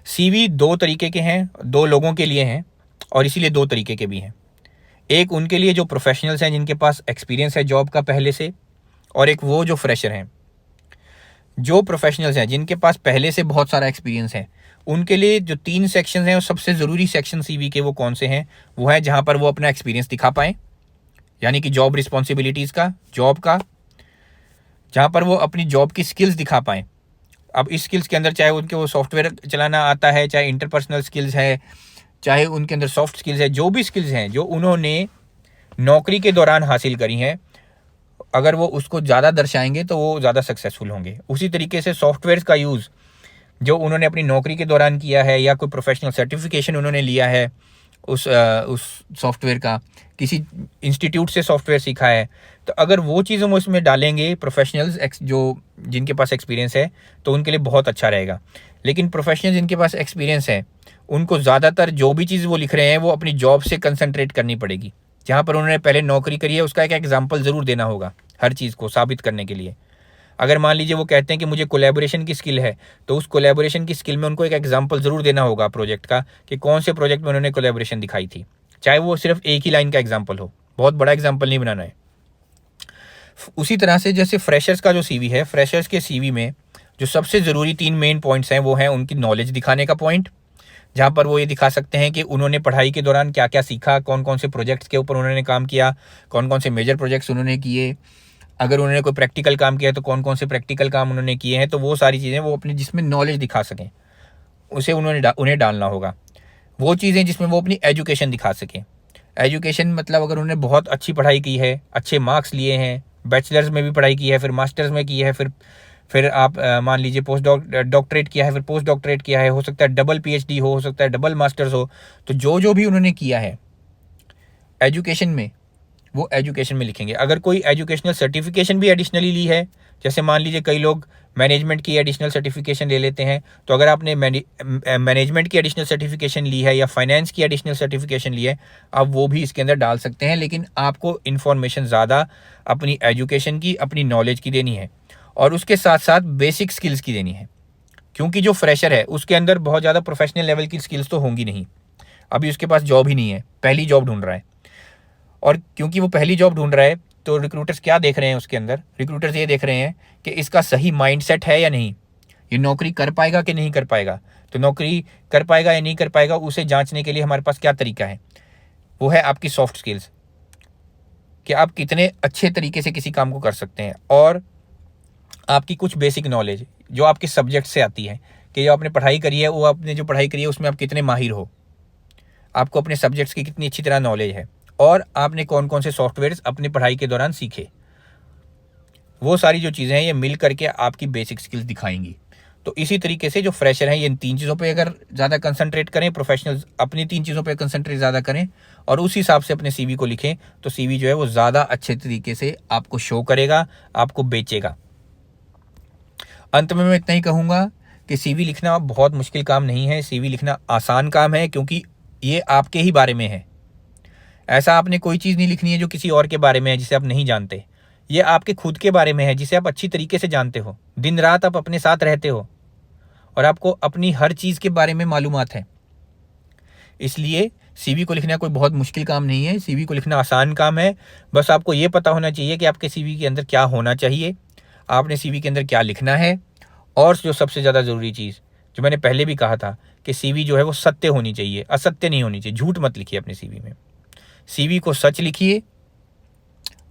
CV 2 तरीके के हैं, 2 लोगों के लिए हैं, और इसीलिए 2 तरीके के भी हैं। एक उनके लिए जो प्रोफेशनल्स हैं, जिनके पास एक्सपीरियंस है जॉब का पहले से, और एक वो जो फ्रेशर हैं। जो प्रोफेशनल्स हैं जिनके पास पहले से बहुत सारा एक्सपीरियंस है, उनके लिए जो 3 सेक्शन हैं, वो सबसे ज़रूरी सेक्शन CV के वो कौन से हैं? वो है जहाँ पर वो अपना एक्सपीरियंस दिखा पाएँ, यानी कि जॉब रिस्पॉन्सिबिलिटीज़ का, जॉब का, जहाँ पर वो अपनी जॉब की स्किल्स दिखा पाएँ। अब इस स्किल्स के अंदर चाहे उनके वो सॉफ्टवेयर चलाना आता है, चाहे इंटरपर्सनल स्किल्स है, चाहे उनके अंदर सॉफ्ट स्किल्स है, जो भी स्किल्स हैं जो उन्होंने नौकरी के दौरान हासिल करी हैं, अगर वो उसको ज़्यादा दर्शाएंगे तो वो ज़्यादा सक्सेसफुल होंगे। उसी तरीके से सॉफ्टवेयर का यूज़ जो उन्होंने अपनी नौकरी के दौरान किया है, या कोई प्रोफेशनल सर्टिफिकेशन उन्होंने लिया है उस सॉफ्टवेयर का, किसी इंस्टीट्यूट से सॉफ्टवेयर सीखा है, तो अगर वो चीज़ें वो इसमें डालेंगे प्रोफेशनल्स जो जिनके पास एक्सपीरियंस है, तो उनके लिए बहुत अच्छा रहेगा। लेकिन प्रोफेशनल जिनके पास एक्सपीरियंस है, उनको ज़्यादातर जो भी चीज़ वो लिख रहे हैं वो अपनी जॉब से कंसंट्रेट करनी पड़ेगी, जहाँ पर उन्होंने पहले नौकरी करी है उसका एक एग्जाम्पल ज़रूर देना होगा हर चीज़ को साबित करने के लिए। अगर मान लीजिए वो कहते हैं कि मुझे कोलैबोरेशन की स्किल है, तो उस कोलैबोरेशन की स्किल में उनको एक एग्जांपल ज़रूर देना होगा प्रोजेक्ट का, कि कौन से प्रोजेक्ट में उन्होंने कोलैबोरेशन दिखाई थी, चाहे वो सिर्फ एक ही लाइन का एग्जांपल हो, बहुत बड़ा एग्जांपल नहीं बनाना है। उसी तरह से जैसे फ्रेशर्स का जो CV है, फ्रेशर्स के CV में जो सबसे ज़रूरी 3 मेन पॉइंट्स हैं वो हैं उनकी नॉलेज दिखाने का पॉइंट, जहाँ पर वो ये दिखा सकते हैं कि उन्होंने पढ़ाई के दौरान क्या क्या सीखा, कौन कौन से प्रोजेक्ट्स के ऊपर उन्होंने काम किया, कौन कौन से मेजर प्रोजेक्ट्स उन्होंने किए, अगर उन्होंने कोई प्रैक्टिकल काम किया है तो कौन कौन से प्रैक्टिकल काम उन्होंने किए हैं। तो वो सारी चीज़ें वो अपनी जिसमें नॉलेज दिखा सकें उसे उन्हें डालना होगा। वो चीज़ें जिसमें वो अपनी एजुकेशन दिखा सकें। एजुकेशन मतलब अगर उन्होंने बहुत अच्छी पढ़ाई की है, अच्छे मार्क्स लिए हैं, बैचलर्स में भी पढ़ाई की है, फिर मास्टर्स में की है, फिर आप मान लीजिए डॉक्टरेट किया है, फिर पोस्ट डॉक्टरेट किया है, हो सकता है डबल PhD हो सकता है डबल मास्टर्स हो। तो जो भी उन्होंने किया है एजुकेशन में, वो एजुकेशन में लिखेंगे। अगर कोई एजुकेशनल सर्टिफिकेशन भी एडिशनली ली है, जैसे मान लीजिए कई लोग मैनेजमेंट की एडिशनल सर्टिफिकेशन ले लेते हैं, तो अगर आपने मैनेजमेंट की एडिशनल सर्टिफिकेशन ली है या फाइनेंस की एडिशनल सर्टिफिकेशन ली है, आप वो भी इसके अंदर डाल सकते हैं। लेकिन आपको इन्फॉर्मेशन ज़्यादा अपनी एजुकेशन की, अपनी नॉलेज की देनी है और उसके साथ साथ बेसिक स्किल्स की देनी है, क्योंकि जो फ्रेशर है उसके अंदर बहुत ज़्यादा प्रोफेशनल लेवल की स्किल्स तो होंगी नहीं। अभी उसके पास जॉब ही नहीं है, पहली जॉब ढूंढ रहा है, और क्योंकि वो पहली जॉब ढूंढ रहा है तो रिक्रूटर्स क्या देख रहे हैं उसके अंदर? रिक्रूटर्स ये देख रहे हैं कि इसका सही माइंडसेट है या नहीं, ये नौकरी कर पाएगा कि नहीं कर पाएगा। तो नौकरी कर पाएगा या नहीं कर पाएगा, उसे जांचने के लिए हमारे पास क्या तरीका है? वो है आपकी सॉफ्ट स्किल्स, कि आप कितने अच्छे तरीके से किसी काम को कर सकते हैं, और आपकी कुछ बेसिक नॉलेज जो आपके सब्जेक्ट से आती है, कि जो आपने पढ़ाई करी है, वो आपने जो पढ़ाई करी है उसमें आप कितने माहिर हो, आपको अपने सब्जेक्ट्स की कितनी अच्छी तरह नॉलेज है, और आपने कौन कौन से सॉफ्टवेयर्स अपनी पढ़ाई के दौरान सीखे। वो सारी जो चीज़ें हैं ये मिल करके आपकी बेसिक स्किल्स दिखाएंगी। तो इसी तरीके से जो फ्रेशर हैं ये इन 3 चीज़ों पे अगर ज़्यादा कंसंट्रेट करें, प्रोफेशनल्स अपनी 3 चीज़ों पे कंसंट्रेट ज़्यादा करें और उस हिसाब से अपने सीवी को लिखें, तो सीवी जो है वो ज़्यादा अच्छे तरीके से आपको शो करेगा, आपको बेचेगा। अंत में मैं इतना ही कहूँगा कि सीवी लिखना बहुत मुश्किल काम नहीं है, सीवी लिखना आसान काम है, क्योंकि ये आपके ही बारे में है। ऐसा आपने कोई चीज़ नहीं लिखनी है जो किसी और के बारे में है जिसे आप नहीं जानते। ये आपके खुद के बारे में है जिसे आप अच्छी तरीके से जानते हो, दिन रात आप अपने साथ रहते हो और आपको अपनी हर चीज़ के बारे में मालूमात है। इसलिए सीवी को लिखना कोई बहुत मुश्किल काम नहीं है, सीवी को लिखना आसान काम है। बस आपको ये पता होना चाहिए कि आपके सीवी के अंदर क्या होना चाहिए, आपने सीवी के अंदर क्या लिखना है, और जो सबसे ज़्यादा ज़रूरी चीज़ जो मैंने पहले भी कहा था कि सीवी जो है वो सत्य होनी चाहिए, असत्य नहीं होनी चाहिए। झूठ मत लिखिए अपने सीवी में, सीवी को सच लिखिए।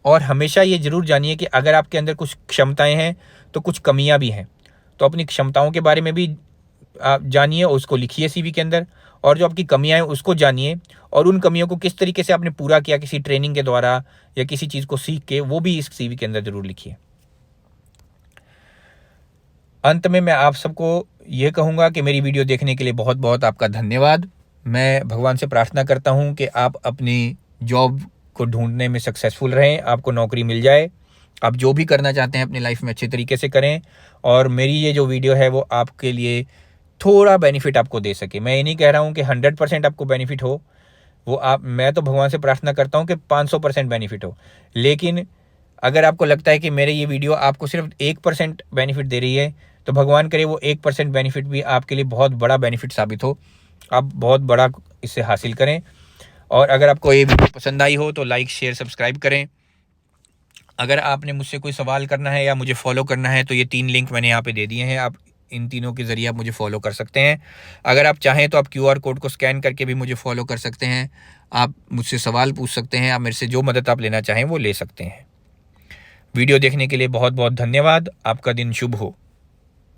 और हमेशा ये ज़रूर जानिए कि अगर आपके अंदर कुछ क्षमताएं हैं तो कुछ कमियां भी हैं, तो अपनी क्षमताओं के बारे में भी आप जानिए, उसको लिखिए सीवी के अंदर, और जो आपकी कमियां हैं उसको जानिए, और उन कमियों को किस तरीके से आपने पूरा किया किसी ट्रेनिंग के द्वारा या किसी चीज़ को सीख के, वो भी इस सीवी के अंदर ज़रूर लिखिए। अंत में मैं आप सबको ये कहूँगा कि मेरी वीडियो देखने के लिए बहुत बहुत आपका धन्यवाद। मैं भगवान से प्रार्थना करता हूँ कि आप अपनी जॉब को ढूंढने में सक्सेसफुल रहें, आपको नौकरी मिल जाए, आप जो भी करना चाहते हैं अपनी लाइफ में अच्छे तरीके से करें, और मेरी ये जो वीडियो है वो आपके लिए थोड़ा बेनिफिट आपको दे सके। मैं ये नहीं कह रहा हूँ कि 100% आपको बेनिफिट हो, मैं तो भगवान से प्रार्थना करता हूँ कि 500% बेनिफिट हो। लेकिन अगर आपको लगता है कि मेरे ये वीडियो आपको सिर्फ 1% बेनिफिट दे रही है, तो भगवान करे वो 1% बेनिफिट भी आपके लिए बहुत बड़ा बेनिफिट साबित हो, आप बहुत बड़ा इससे हासिल करें। और अगर आपको ये वीडियो पसंद आई हो तो लाइक, शेयर, सब्सक्राइब करें। अगर आपने मुझसे कोई सवाल करना है या मुझे फॉलो करना है तो ये 3 लिंक मैंने यहाँ पे दे दिए हैं, आप इन तीनों के ज़रिए आप मुझे फॉलो कर सकते हैं। अगर आप चाहें तो आप QR कोड को स्कैन करके भी मुझे फॉलो कर सकते हैं, आप मुझसे सवाल पूछ सकते हैं, आप मेरे से जो मदद आप लेना चाहें वो ले सकते हैं। वीडियो देखने के लिए बहुत बहुत धन्यवाद। आपका दिन शुभ हो।